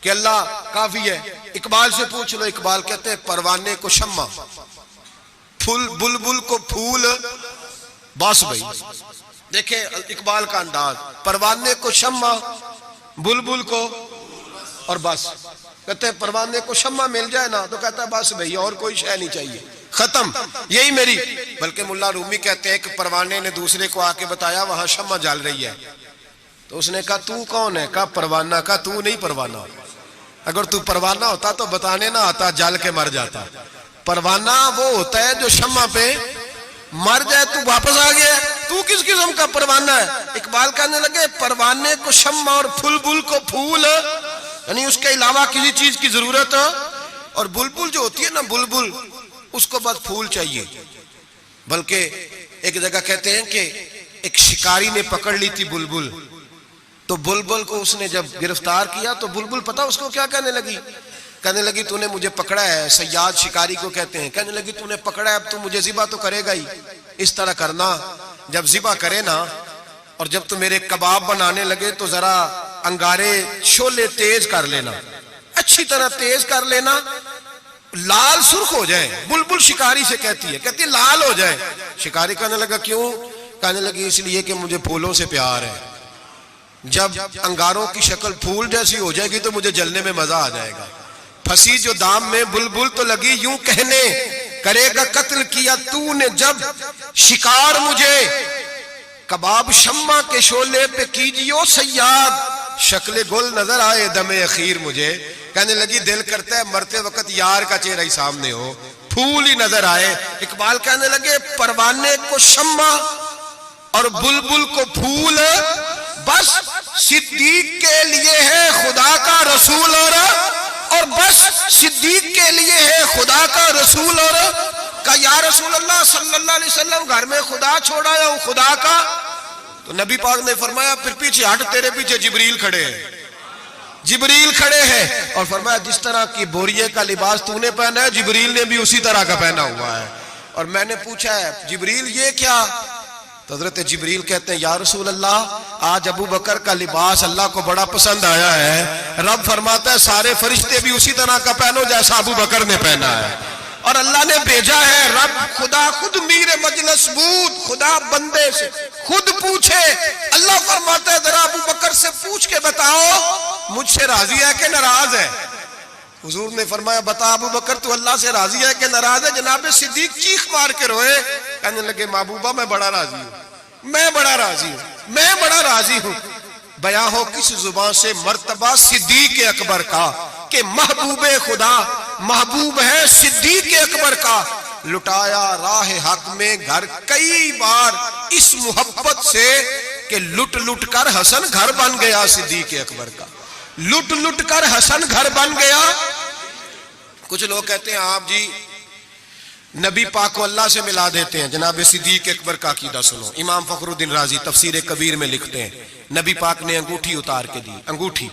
कि अल्लाह काफी है। इकबाल से पूछ लो। इकबाल कहते हैं परवाने को शम्मा, फूल बुलबुल को फूल, बस भाई देखे इकबाल का अंदाज, परवाने को शम्मा, बुलबुल को और बस। कहते हैं परवाने को शम्मा मिल जाए ना तो कहता है बस भाई और कोई शय नहीं चाहिए, खत्म, यही मेरी। बल्कि मुल्ला रूमी कहते हैं कि परवाने ने दूसरे को आके बताया वहां शम्मा जल रही है, तो उसने कहा तू कौन है? कहा परवाना। कहा तू नहीं परवाना, अगर तू परवाना होता तो बताने ना आता, जल के मर जाता। परवाना वो होता है जो शम्मा पे मर जाए, तू वापस आ गया, तू किस किस्म का परवाना है? इकबाल कहने लगे परवाने को शम्मा और फुलबुल को फूल, यानी उसके अलावा किसी चीज की जरूरत, और बुलबुल जो होती है ना बुलबुल, उसको बस फूल चाहिए। बल्कि एक जगह कहते हैं कि एक शिकारी ने पकड़ ली थी बुलबुल, तो बुलबुल को उसने जब गिरफ्तार किया तो बुलबुल पता उसको क्या कहने लगी? कहने लगी तूने मुझे पकड़ा है, सयाद शिकारी को कहते हैं। कहने लगी तूने पकड़ा है, अब तू मुझे ज़िबा तो करेगा ही। इस तरह करना, जब ज़िबा करे ना और जब तू मेरे कबाब बनाने लगे तो जरा अंगारे शोले तेज कर लेना, अच्छी तरह तेज कर लेना, लाल सुर्ख हो जाए। बुलबुल शिकारी से कहती है, कहती लाल हो जाए। शिकारी कहने लगा क्यों? कहने लगी इसलिए कि मुझे फूलों से प्यार है, जब अंगारों की शक्ल फूल जैसी हो जाएगी तो मुझे जलने में मजा आ जाएगा। फंसी जो दाम में बुलबुल तो लगी यूं कहने, करेगा कत्ल किया तूने जब शिकार मुझे, कबाब शम्मा के शोले पे कीजियो सयाद, शक्ल गुल नजर आए दमे अखीर मुझे। कहने लगी दिल करता है मरते वक्त यार का चेहरा ही सामने हो, फूल ही नजर आए। इकबाल कहने लगे परवाने को शम्मा और बुलबुल को फूल, बस सिद्दीक के लिए है खुदा का रसूल, और बस सिद्दीक के लिए है खुदा का रसूल। और का या रसूल अल्लाह सल्लल्लाहु अलैहि वसल्लम घर में खुदा छोड़ा है खुदा का, तो नबी पाक ने फरमाया फिर पीछे हट, तेरे पीछे जिब्रील खड़े हैं, जिब्रील खड़े हैं। और फरमाया जिस तरह की बोरिये का लिबास तूने पहना है जिब्रील ने भी उसी तरह का पहना हुआ है। और मैंने पूछा है जिब्रील ये क्या? तो हजरत जिब्रील कहते हैं या रसूल अल्लाह आज अबू बकर का लिबास अल्लाह को बड़ा पसंद आया है, रब फरमाता है सारे फरिश्ते भी उसी तरह का पहनो जैसा अबू बकर ने पहना है, और अल्लाह ने भेजा है। रब खुदा खुद मीर मजलिस बूद, खुदा बंदे से खुद पूछे। अल्लाह फरमाता है जरा अबू बकर से पूछ के बताओ मुझसे राजी है कि नाराज है? हुजूर ने फरमाया बता अबू बकर तू अल्लाह से राजी है कि नाराज है? जनाब सिद्दीक चीख मार के रोए, कहने लगे महबूबा मैं बड़ा राजी हूं, मैं बड़ा राजी हूं, मैं बड़ा राजी हूं। बयां हो किस जुबान से मर्तबा सिद्दीक अकबर का कि महबूबे खुदा महबूब है सिद्दीक अकबर का, लुटाया राह हक में घर कई बार इस मोहब्बत से कि लुट लुट कर हसन घर बन गया। सिद्दीक अकबर का लुट लुट कर हसन घर बन गया। कुछ लोग कहते हैं आप जी नबी पाक को अल्लाह से मिला देते हैं। जनाब सिद्दीक अकबर का अकीदा सुनो। इमाम फखरुद्दीन राजी तफसीर कबीर में लिखते हैं नबी पाक ने अंगूठी उतार के दी। अंगूठी,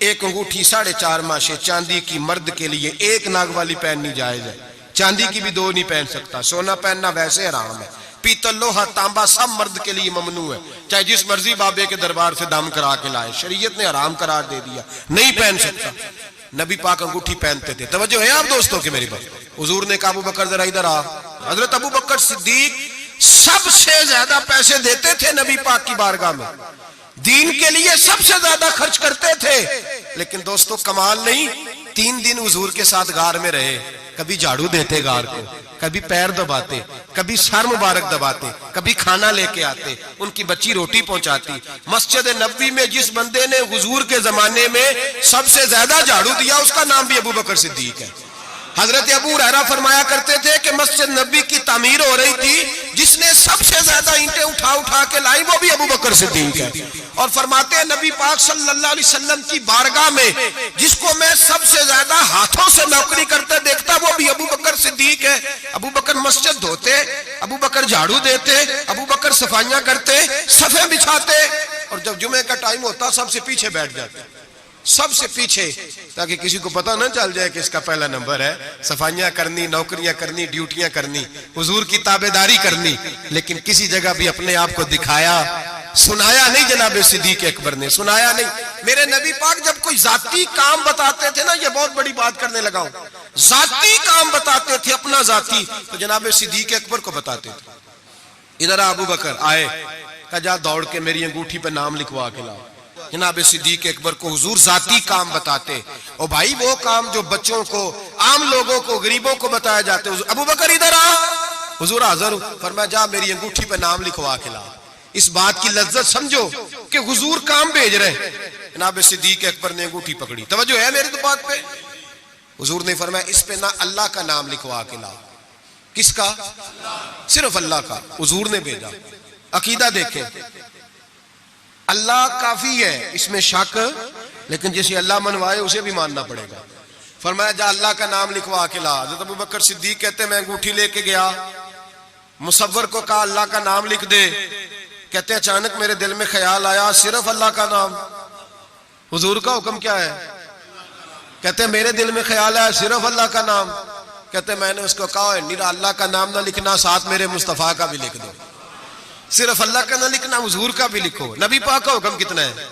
एक अंगूठी 4.5 माशे चांदी की मर्द के लिए एक नाग वाली पहननी जायज है, चांदी की भी 2 नहीं पहन सकता। सोना पहनना वैसे हराम है, पीतल लोहा तांबा सब मर्द के लिए ममनू है, चाहे जिस मर्जी बाबे के दरबार से दम करा के लाए, शरीयत ने हराम करार दे दिया, नहीं पहन सकता। नबी पाक अंगूठी पहनते थे। तवज्जो है आप दोस्तों की मेरी बात? हुजूर ने कहा अबू बकर जरा इधर आ। हजरत अबू बकर सिद्दीक सबसे ज्यादा पैसे देते थे नबी पाक की बारगाह में, दीन के लिए सबसे ज्यादा खर्च करते थे। लेकिन दोस्तों कमाल नहीं, 3 दिन हुजूर के साथ गार में रहे, कभी झाड़ू देते गार को, कभी पैर दबाते, कभी सर मुबारक दबाते, कभी खाना लेके आते, उनकी बच्ची रोटी पहुंचाती। मस्जिद नबवी में जिस बंदे ने हुजूर के जमाने में सबसे ज्यादा झाड़ू दिया उसका नाम भी अबू बकर सिद्दीक है। हजरत अबू हुरैरा फरमाया करते थे कि मस्जिद नबी की तामीर हो रही थी, जिसने सबसे ज्यादा ईंटें उठा उठा के लाई वो भी अबू बकर सिद्दीक है। और फरमाते हैं नबी पाक सल्लल्लाहु अलैहि वसल्लम की बारगाह में जिसको मैं सबसे ज्यादा हाथों से नौकरी करते देखता वो भी अबू बकर सिद्दीक है। अबू बकर मस्जिद धोते, अबू बकर झाड़ू देते, अबू बकर सफाइयां करते, सफे बिछाते, और जब जुमे का टाइम होता सबसे पीछे बैठ जाते। सबसे पीछे, ताकि किसी को पता ना चल जाए कि इसका पहला नंबर है। सफाइयां करनी, नौकरियां करनी, ड्यूटियां करनी, हुजूर की ताबेदारी करनी, लेकिन किसी जगह भी अपने आप को दिखाया, सुनाया नहीं। जनाब सिद्दीक अकबर ने सुनाया नहीं। मेरे नबी पाक जब कोई जाती काम बताते थे ना, ये बहुत बड़ी बात करने लगा हूं, जाती काम बताते थे अपना जाती, तो जनाब सिद्दीक अकबर को बताते थे। इधर अबू बकर आए, कहा जा दौड़ के मेरी अंगूठी पे नाम लिखवा के लाओ। जनाब सिद्दीक अकबर को हुजूर जाती काम बताते, और भाई वो काम जो बच्चों को, आम लोगों को, गरीबों को बताया जाते। अबू बकर इधर आ, हुजूर हाजिर हूं। फरमाया जा मेरी अंगूठी पे नाम लिखवा के ला। इस बात की लज्जत समझो कि हुजूर काम भेज रहे हैं। जनाब सिद्दीक अकबर ने अंगूठी पकड़ी, तवज्जो है मेरी तो बात पे। हुजूर ने फरमाया इस पे ना अल्लाह का नाम लिखवा के ला। किसका? सिर्फ अल्लाह का। हुजूर ने भेजा। अकीदा देखें, अल्लाह काफी है, इसमें शक, लेकिन जिसे अल्लाह मनवाए उसे भी मानना पड़ेगा। फरमाया जा अल्लाह का नाम लिखवा के ला। हज़रत अबू बकर सिद्दीक कहते मैं अंगूठी लेके गया, मुसव्वर को कहा अल्लाह का नाम लिख दे। कहते अचानक मेरे दिल में ख्याल आया सिर्फ अल्लाह का नाम। हुजूर का हुक्म क्या है? कहते मेरे दिल में ख्याल आया सिर्फ अल्लाह का नाम। कहते मैंने उसको कहा निरा अल्लाह का नाम ना लिखना, साथ मेरे मुस्तफा का भी लिख दो। सिर्फ अल्लाह का ना लिखना, हुजूर का भी लिखो। नबी पाक का हुक्म कितना है?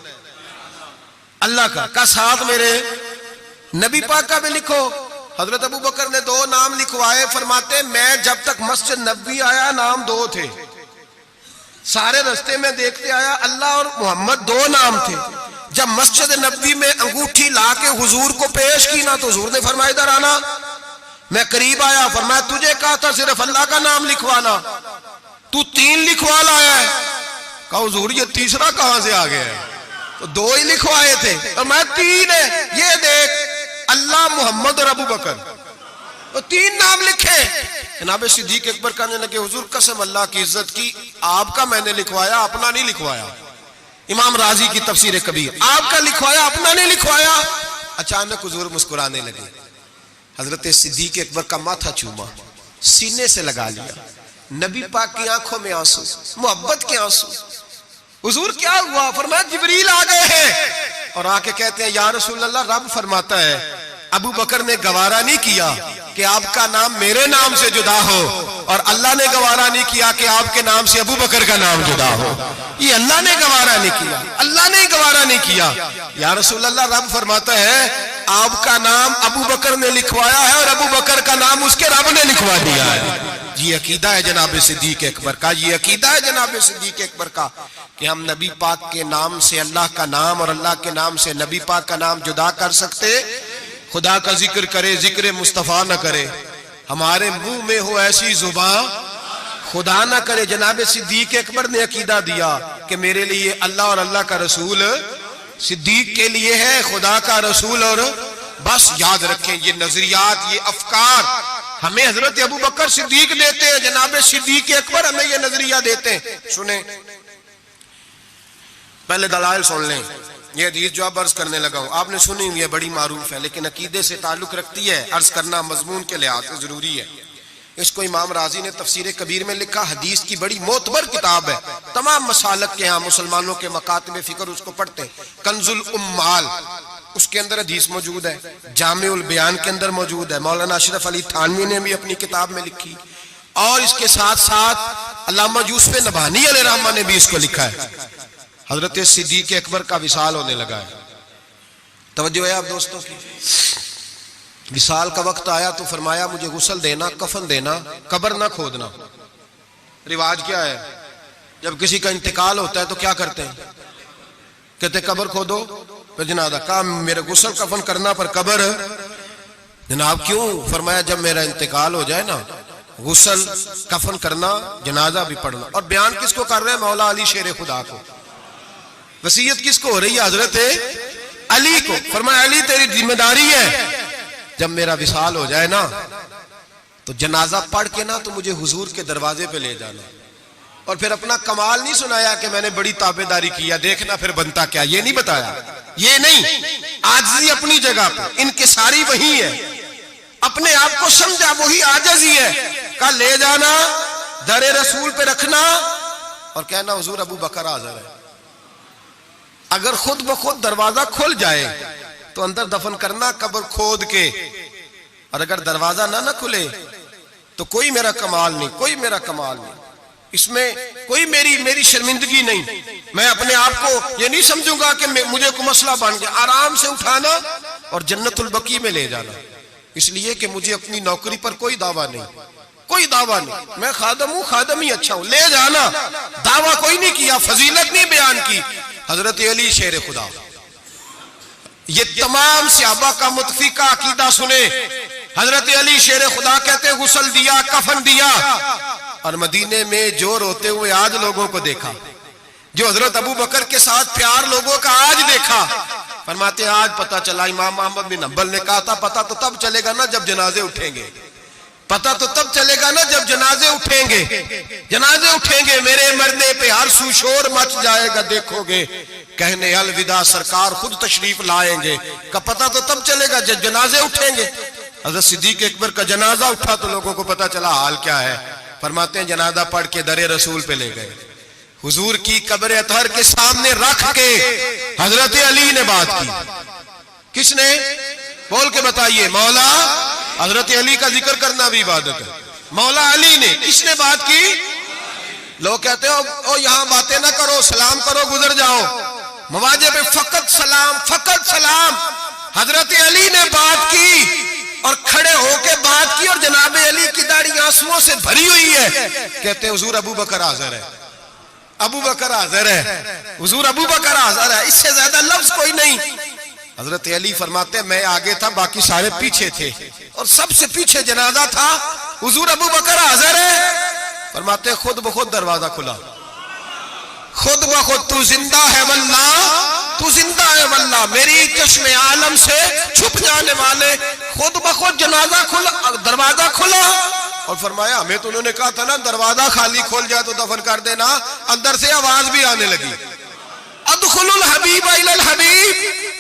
अल्लाह का साथ मेरे नबी पाक का भी लिखो। हजरत अबू बकर ने 2 नाम लिखवाए। फरमाते मैं जब तक मस्जिद नबी आया नाम 2 थे, सारे रास्ते में देखते आया अल्लाह और मोहम्मद 2 नाम थे। जब मस्जिद नबी में अंगूठी लाके हुजूर को पेश की ना, तो हुजूर ने फरमाया इधर आना। मैं करीब आया, फरमाया तुझे कहा था सिर्फ अल्लाह का नाम लिखवाना, तू 3 लिखवा लाया है। कहा हुजूर ये तीसरा कहां से आ गया है? तो 2 ही लिखवाए थे, और मैं 3 है। ये देख अल्लाह, मोहम्मद और अबू बकर, तो 3 नाम लिखे। जनाब सिद्दीक अकबर कहने लगे हुजूर कसम अल्लाह की इज्जत की, आपका मैंने लिखवाया, अपना नहीं लिखवाया। इमाम राजी की तफसीर कबीर, आपका लिखवाया, अपना नहीं लिखवाया। अचानक हुजूर मुस्कुराने लगे। हजरत सिद्दीक अकबर का माथा चूमा, सीने से लगा लिया। नबी पाक की आंखों में आंसू, मोहब्बत के आंसू। हुजूर क्या हुआ? फरमाया जिब्रील आ गए हैं और आके कहते हैं या रसूल अल्लाह, रब फरमाता है अबू बकर ने गवारा नहीं किया कि आपका नाम मेरे नाम से जुदा हो, और अल्लाह ने गवारा नहीं किया कि आपके नाम से अबू बकर का नाम जुदा हो। ये अल्लाह ने गवारा नहीं किया, अल्लाह ने गवारा नहीं किया। या रसूल अल्लाह, रब फरमाता है आपका नाम अबू बकर ने लिखवाया है, और अबू बकर का नाम उसके रब ने लिखवा दिया है। ये अकीदा है जनाब सिद्दीक अकबर का, ये अकीदा है जनाब सिद्दीक अकबर का कि हम नबी पाक के नाम से अल्लाह का नाम और अल्लाह के नाम से नबी पाक का नाम जुदा कर सकते। खुदा का जिक्र करे, जिक्र मुस्तफा न करे, हमारे मुंह में हो ऐसी जुबान खुदा ना करे। जनाब सिद्दीक अकबर ने अकीदा दिया कि मेरे लिए अल्लाह और अल्लाह का रसूल, सिद्दीक के लिए है खुदा का रसूल। और बस याद रखें ये नजरियात, ये अफकार हमें हजरत अबू बकर सिद्दीक देते हैं, जनाब सिद्दीक अकबर हमें ये नजरिया देते हैं। सुने, पहले दलाइल सुन लें। ये हदीस जो अब अर्ज करने लगा हूं आपने सुनी हुई है, बड़ी मारूफ है, लेकिन अकीदे से ताल्लुक रखती है, अर्ज करना मजमून के लिहाज से जरूरी है। इसको इमाम राजी ने तफसीर कबीर में लिखा, हदीस की बड़ी मोतबर किताब है, तमाम मसालक के यहाँ मुसलमानों के मकातिब फिक्र उसको पढ़ते हैं। कंजुल उम्माल उसके अंदर हदीस मौजूद है, जामिउल बयान के अंदर मौजूद है, मौलाना अशरफ अली थानवी ने भी अपनी किताब में लिखी, और इसके साथ साथ अल्लामा यूसुफ नबहानी अलैहिर्रहमा ने भी इसको लिखा है। हजरत सिद्दीक अकबर का विसाल होने लगा है। तवज्जो है आप दोस्तों की। विसाल का वक्त आया तो फरमाया मुझे गुस्ल देना, कफन देना, कब्र ना खोदना। रिवाज क्या है, जब किसी का इंतकाल होता है तो क्या करते हैं? कहते कब्र खोदो फिर जनाजा। कहा मेरे गुस्ल कफन करना पर कब्र। जनाब क्यों? फरमाया जब मेरा इंतकाल हो जाए ना, गुस्ल कफन करना, जनाजा भी पढ़ना। और बयान किसको कर रहे हैं? मौला अली शेर खुदा को। वसीयत किसको हो रही है? हजरत अली को। फरमाया अली तेरी जिम्मेदारी है, जब मेरा विसाल हो जाए ना तो जनाजा पढ़ के ना तो मुझे हुजूर के दरवाजे पे ले जाना। और फिर अपना कमाल नहीं सुनाया कि मैंने बड़ी ताबेदारी किया, देखना फिर बनता क्या, ये नहीं बताया। ये नहीं, आजिज़ी अपनी जगह पे, इनकिसारी वही है, अपने आप को समझा वही आजिज़ी है। कल ले जाना, दरे रसूल पे रखना और कहना हुजूर अबू बकर हाज़िर है। अगर खुद ब खुद दरवाजा खुल जाए तो अंदर दफन करना कब्र खोद के, और अगर दरवाजा ना खुले तो कोई मेरा कमाल नहीं, कोई मेरा कमाल नहीं, इसमें कोई मेरी शर्मिंदगी नहीं। मैं अपने आप को ये नहीं समझूंगा कि मुझे कोई मसला बन गया। आराम से उठाना और जन्नतुल बकी में ले जाना, इसलिए कि मुझे अपनी नौकरी पर कोई दावा नहीं, कोई दावा नहीं। मैं खादम हूं, खादम ही अच्छा हूं, ले जाना। दावा कोई नहीं किया, फजीलत नहीं बयान की। हजरत अली शेर खुदा, ये तमाम सहाबा का मुतफिका अकीदा सुने। हजरत अली शेर खुदा कहते गुस्ल दिया, कफन दिया, और मदीने में जो रोते हुए आज लोगों को देखा, जो हजरत अबू बकर के साथ प्यार लोगों का आज देखा, फरमाते आज पता चला। इमाम अहमद बिन हंबल ने कहा था पता तो तब चलेगा ना जब जनाजे उठेंगे, पता तो तब चलेगा ना जब जनाजे उठेंगे। जनाजे उठेंगे, मेरे मरने पे हर सुशोर मच जाएगा, देखोगे। कहने अलविदा सरकार खुद तशरीफ लाएंगे, का पता तो तब चलेगा जब जनाजे उठेंगे। हजरत सिद्दीक अकबर का जनाजा उठा तो लोगों को पता चला हाल क्या है। फरमाते हैं जनाजा पढ़ के दरे रसूल पे ले गए, हुजूर की कब्र अतहर के सामने रख के हजरत अली ने बात की। किसने? बोल के बताइए। मौला हजरत अली का जिक्र करना भी इबादत है। मौला अली ने, किसने बात की? लोग कहते हो ओ यहां बातें ना करो, सलाम करो, गुजर जाओ। मवाजे पे फकत सलाम, फकत सलाम। हजरत अली ने बात की और खड़े होके बात की, और जनाबे अली की दाढ़ी आंसुओं से भरी हुई है। कहते हुजूर अबू बकर हाजिर है, अबू बकर हाजिर है, हुजूर अबू बकर हाजिर है। इससे ज्यादा लफ्ज कोई नहीं। हजरत अली फरमाते मैं आगे था, बाकी सारे पीछे थे, और सबसे पीछे जनाजा था। हुजूर अबू बकर हाजिर है। फरमाते खुद ब खुद दरवाजा खुला, खुद ब खुद। तू जिंदा है वल्लाह, तू जिंदा है वल्लाह, मेरी चश्मे आलम से छुप जाने वाले। खुद ब खुद जनाजा खुला, दरवाजा खुला। और फरमाया हमें तो उन्होंने कहा था ना दरवाजा खाली खोल जाए तो दफन कर देना। अंदर से आवाज भी आने लगी, अदखुलुल हबीब इलल हबीब।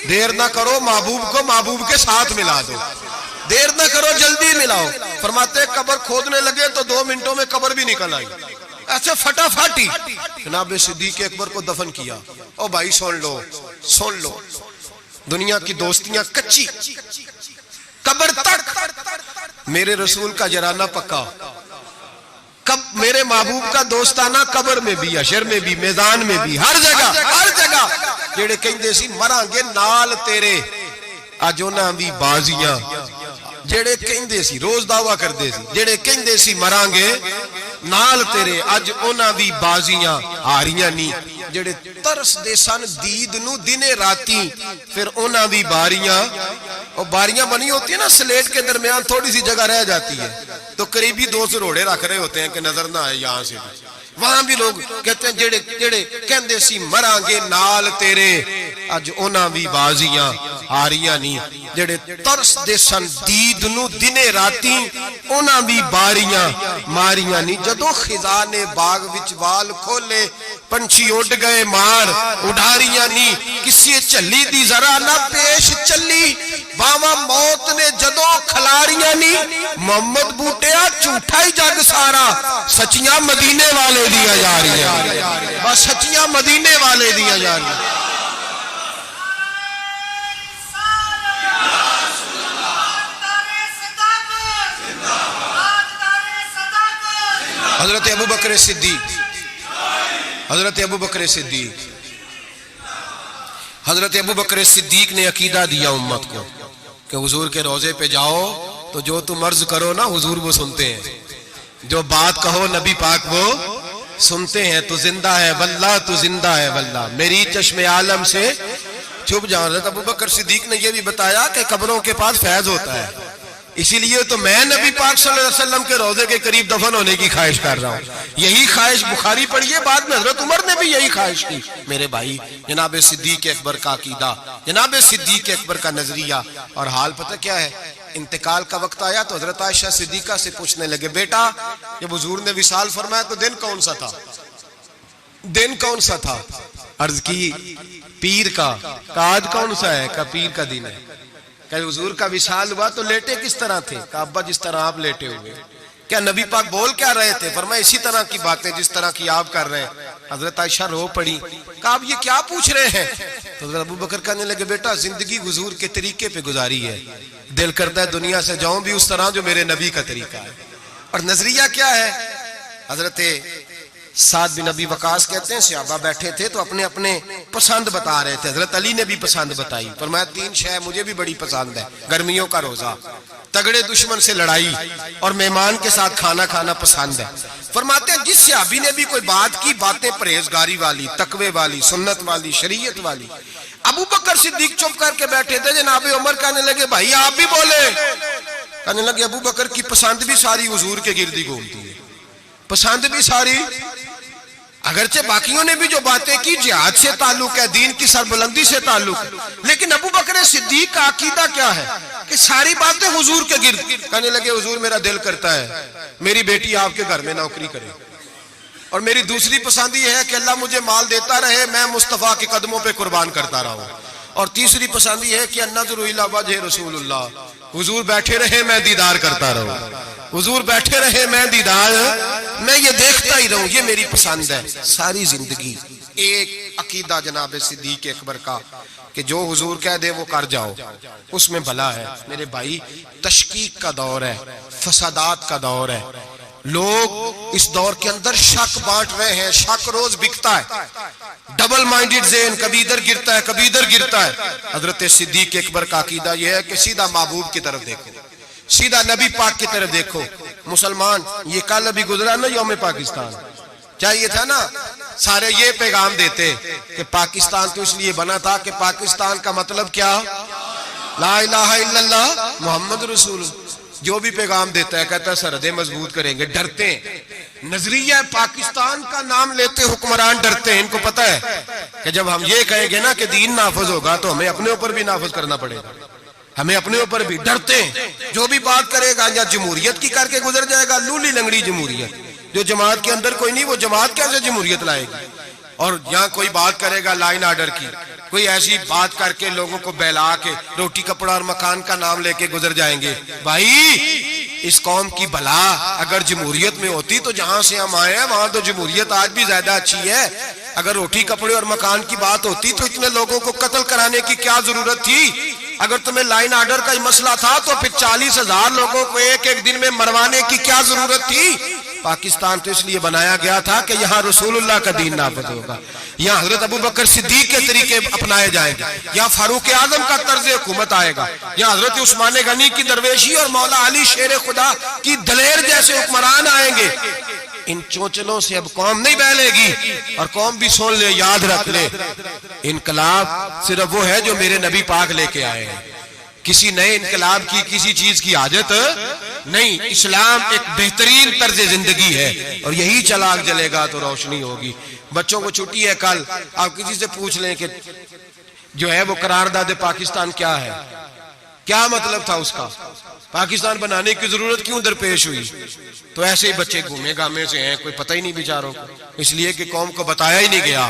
देर ना करो, महबूब को महबूब के साथ मिला दो, देर ना करो, जल्दी मिलाओ। फरमाते कब्र खोदने लगे तो 2 मिनटों में कब्र भी निकल आई, ऐसे फटाफटी। जनाब सिद्दीक अकबर को दफन किया। ओ भाई सुन लो, सुन लो, दुनिया की दोस्तियां कच्ची, कब्र तक मेरे रसूल का जराना पक्का। कब मेरे महबूब का दोस्ताना कब्र में भी, हशर में भी, मैदान में भी, हर जगह, हर जगह। जेड़े कहंदे सी मरांगे नाल तेरे, अज उन्हां दी बाजियां। जेड़े कहंदे सी, रोज दावा करदे सी, जेड़े कहंदे सी मरांगे नाल तेरे, अज उन्हां दी बाजियां हारियां नी। जेड़े तरसदे सन दीद नू दिने राती, फिर उन्हां दी बारियां, और बारियां बनी होती है ना स्लेट के दरमियान थोड़ी सी जगह रह जाती है, तो करीबी 2 रोड़े रख रहे होते हैं कि नजर ना आए यहां से भी। वहां भी लोग कहते हैं जेड़े जेड़े कहंदे सी मरांगे नाल तेरे, अज उन्हां दी बाजियां हारियां नी। जेड़े तरसदे सन दीद नू दिने राती, उन्हां दी बारियां मारियां नी। जदों खिजा ने बाग विच वाल खोले, पंछी उड़ गए मार उड़ारियां नी। किसी झल्ली दी जरा ना पेश चली, बावा मौत ने जदों खलारियां नी। मोहम्मद बूटिया झूठा ही जग सारा, सचियां मदीने वाले दिया जा रही है, बस सचियां मदीने वाले दिया जा रही है। हजरत अबू बकर सिद्दीक, हजरत अबू बकर सिद्दीक, हजरत अबू बकर सिद्दीक ने अकीदा दिया उम्मत को कि हुजूर के रोजे पे जाओ तो जो तुम अर्ज करो ना हुजूर वो सुनते हैं, जो बात कहो नबी पाक वो सुनते हैं। तू जिंदा है वल्लाह, तू जिंदा है वल्लाह, मेरी चश्मे आलम से छुप जाओ। हजरत अबू बकर सिद्दीक ने यह भी बताया कि कब्रों के पास फैज होता है, इसीलिए तो मैं नबी पाक सल्लल्लाहु अलैहि वसल्लम के रोजे के करीब दफन होने की ख्वाहिश कर रहा हूँ। यही ख्वाहिश बुखारी पढ़िए, बाद में हजरत उमर ने भी यही ख्वाहिश की। मेरे भाई, जनाब सिद्दीक अकबर का अकीदा, जनाब सिद्दीक अकबर का नजरिया। और हाल पता क्या है, इंतकाल का वक्त आया तो हजरत आयशा सिद्दीका से पूछने लगे, बेटा जब हुजूर ने विसाल फरमाया तो दिन कौन सा था, दिन कौन सा था? अर्ज की पीर का। आज कौन सा है? का पीर का दिन है। क्या हुजूर का विशाल हुआ तो लेटे किस तरह थे? अब्बा जिस तरह आप लेटे हुए। क्या नबी पाक बोल क्या रहे थे? फरमाया इसी तरह की बातें जिस तरह की आप कर रहे हैं। हजरत आयशा रो पड़ी, कहा आप ये क्या पूछ रहे हैं? तो हजरत अबू बकर कहने लगे, बेटा जिंदगी हुजूर के तरीके पे गुजारी है, दिल करता है दुनिया से जाऊं भी उस तरह जो मेरे नबी का तरीका है। और नजरिया क्या है? हजरत साद बिन नबी वकास कहते हैं सहाबा बैठे थे तो अपने अपने पसंद बता रहे थे। हजरत अली ने भी पसंद बताई, फरमाया 3 शय मुझे भी बड़ी पसंद है, गर्मियों का रोजा, तगड़े दुश्मन से लड़ाई और मेहमान के साथ खाना खाना पसंद है। फरमाते हैं जिस सहाबी ने भी कोई बात की, बातें परहेजगारी वाली, तकवे वाली, सुन्नत वाली, शरीयत वाली, अबू बकर सिद्दीक चुप करके बैठे थे। जनाब उमर कहने लगे, भाई आप भी बोले। कहने लगे, अबू बकर की पसंद भी सारी हुजूर के गिर्द घूमती है, पसंद भी सारी, अगरचे बाकियों ने भी जो बातें की जिहाद से ताल्लुक है, दीन की सरबुलंदी से ताल्लुक है, लेकिन अबू बकर सिद्दीक का अकीदा क्या है कि सारी बातें हुजूर के गिर्द। कहने लगे, हुजूर मेरा दिल करता है मेरी बेटी आपके घर में नौकरी करे, और मेरी दूसरी पसंद ये है कि अल्लाह मुझे माल देता रहे, मैं मुस्तफा के कदमों पे कुर्बान करता रहूं, और तीसरी पसंद ये है कि अन्नज़ुरु इला वजह रसूलुल्लाह, हुजूर बैठे रहे मैं दीदार करता रहूं, हुजूर बैठे रहे मैं दीदार, मैं ये देखता ही रहूं, ये मेरी पसंद है। सारी जिंदगी एक अकीदा जनाब सिद्दीक अकबर का कि जो हुजूर कह दे वो कर जाओ, उसमें भला है। मेरे भाई तशकीक का दौर है, फसादात का दौर है, लोग इस दौर के अंदर शक बांट रहे हैं, शक रोज बिकता है, डबल माइंडेड ज़हन, कभी इधर गिरता है कभी इधर गिरता है। हजरत सिद्दीक अकबर का अकीदा यह है कि सीधा महबूब की तरफ देखो, सीधा नबी पाक की तरफ देखो। मुसलमान, ये कल अभी गुजरा ना यौम पाकिस्तान, चाहिए था ना सारे ये पैगाम देते कि पाकिस्तान तो इसलिए बना था कि पाकिस्तान का मतलब क्या, ला इलाहा इल्लल्लाह मोहम्मद रसूल। जो भी पैगाम देता है कहता है सरहदें मजबूत करेंगे, डरते हैं। नजरिया पाकिस्तान का नाम लेते हुक्मरान डरते हैं, इनको पता है कि जब हम ये कहेंगे ना कि दीन नाफिज होगा तो हमें अपने ऊपर भी नाफिज करना पड़ेगा, हमें अपने ऊपर भी डरते हैं। जो भी बात करेगा या जमहूरियत की करके गुजर जाएगा, लूली लंगड़ी जमहूरियत, जो जमात के अंदर कोई नहीं, वो जमात कैसे जमहूरियत लाएगी। और यहाँ कोई बात करेगा लाइन आर्डर की, कोई ऐसी बात करके लोगों को बहला के रोटी कपड़ा और मकान का नाम लेके गुजर जाएंगे। भाई इस कौम की भला अगर जमहूरियत में होती तो जहां से हम आए हैं वहां तो जमहूरियत आज भी ज्यादा अच्छी है। अगर रोटी कपड़े और मकान की बात होती तो इतने लोगों को कत्ल कराने की क्या जरूरत थी। अगर तुम्हें लाइन आर्डर का ही मसला था तो फिर 40,000 लोगों को एक एक दिन में मरवाने की क्या जरूरत थी। पाकिस्तान तो इसलिए बनाया गया था कि यहाँ रसूलुल्लाह का दीन नाफिज होगा, यहाँ हजरत अबू बकर सिद्दीक के तरीके अपनाए जाएंगे, यहाँ फारूक आजम का तर्ज हुकूमत आएगा, यहाँ हजरत उस्मान गनी की दरवेशी और मौला अली शेर खुदा की दलेर जैसे हुक्मरान आएंगे। इन चोचलों से अब कौम नहीं बहलेगी। और कौम भी सुन ले, याद रख ले, इनकलाब सिर्फ वो है जो मेरे नबी पाक लेके आए हैं, किसी नए इनकलाब की किसी चीज की आदत नहीं। इस्लाम एक बेहतरीन तर्ज जिंदगी है और यही चलाक जलेगा तो रोशनी होगी। बच्चों को छुट्टी है कल, आप किसी से पूछ लें कि जो है वो करारदाद पाकिस्तान क्या है, क्या मतलब था उसका, पाकिस्तान बनाने की जरूरत क्यों दरपेश हुई। तो ऐसे ही बच्चे घूमे गामे से हैं, कोई पता ही नहीं बेचारों को, इसलिए कि कौम को बताया ही नहीं गया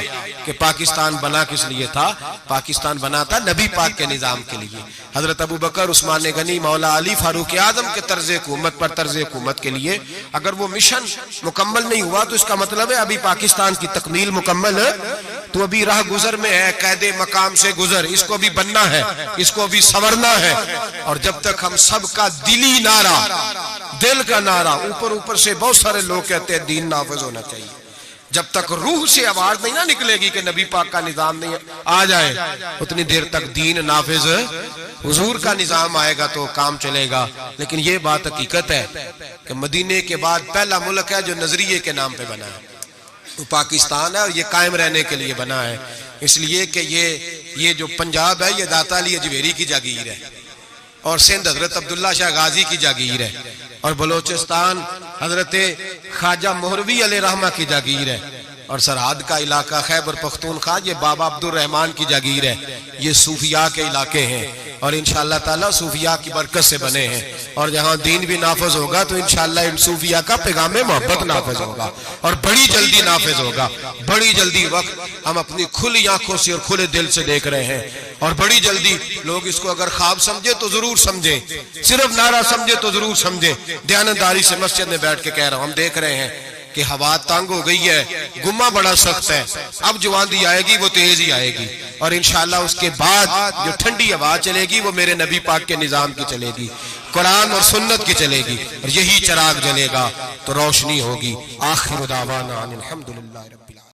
कि पाकिस्तान बना किस लिए था। पाकिस्तान बना था नबी पाक के निजाम के लिए, हजरत अबू बकर, उस्मान गनी, मौला अली, फारूक आजम के तर्ज हुकूमत पर तर्ज हुकूमत के लिए। अगर वो मिशन मुकम्मल नहीं हुआ तो इसका मतलब है अभी पाकिस्तान की तकमील मुकम्मल तो अभी राह गुजर में है, कैदे मकाम से गुजर, इसको अभी बनना है, इसको अभी संवरना है। और जब तक हम सबका दिली नारा, दिल का नारा, ऊपर ऊपर से बहुत सारे लोग कहते हैं दीन नाफिज होना चाहिए, जब तक रूह से आवाज नहीं ना निकलेगी कि नबी पाक का निजाम नहीं आ जाए, उतनी देर तक दीन नाफिज, हुजूर का निजाम आएगा तो काम चलेगा। लेकिन ये बात हकीकत है कि मदीने के बाद पहला मुल्क है जो नजरिए के नाम पे बना है, तो पाकिस्तान है और ये कायम रहने के लिए बना है। इसलिए कि ये जो पंजाब है ये दाता अली अजमेरी की जागीर है, और सिंध हजरत अब्दुल्ला शाह गाजी की जागीर है, और बलोचिस्तान हजरत ख्वाजा मोहरवी अलैहि रहमा की जागीर है, और सरहद का इलाका खैबर पख्तूनख्वा ये बाबा अब्दुल रहमान की जागीर है। ये सूफिया के इलाके हैं और इंशाअल्लाह ताला सूफिया की बरकत से बने हैं। और जहाँ दीन भी नाफिज होगा तो इंशाअल्लाह इन सूफिया का पैगाम मोहब्बत नाफिज होगा और बड़ी जल्दी नाफिज होगा। बड़ी जल्दी वक्त हम अपनी खुली आंखों से और खुले दिल से देख रहे हैं, और बड़ी जल्दी लोग इसको अगर ख्वाब समझे तो जरूर समझे, सिर्फ नारा समझे तो जरूर समझे। दयानतदारी से मस्जिद में बैठ के कह रहा हूं, हम देख रहे हैं कि हवा तंग हो गई है, गुम्मा बड़ा सख्त है, अब जो आंधी आएगी वो तेज ही आएगी, और इंशाअल्लाह उसके बाद जो ठंडी हवा चलेगी वो मेरे नबी पाक के निजाम की चलेगी, कुरान और सुन्नत की चलेगी, और यही चिराग जलेगा तो रोशनी होगी। आखिर दावाना अनिल हम्दुलिल्लाहि रब्बिल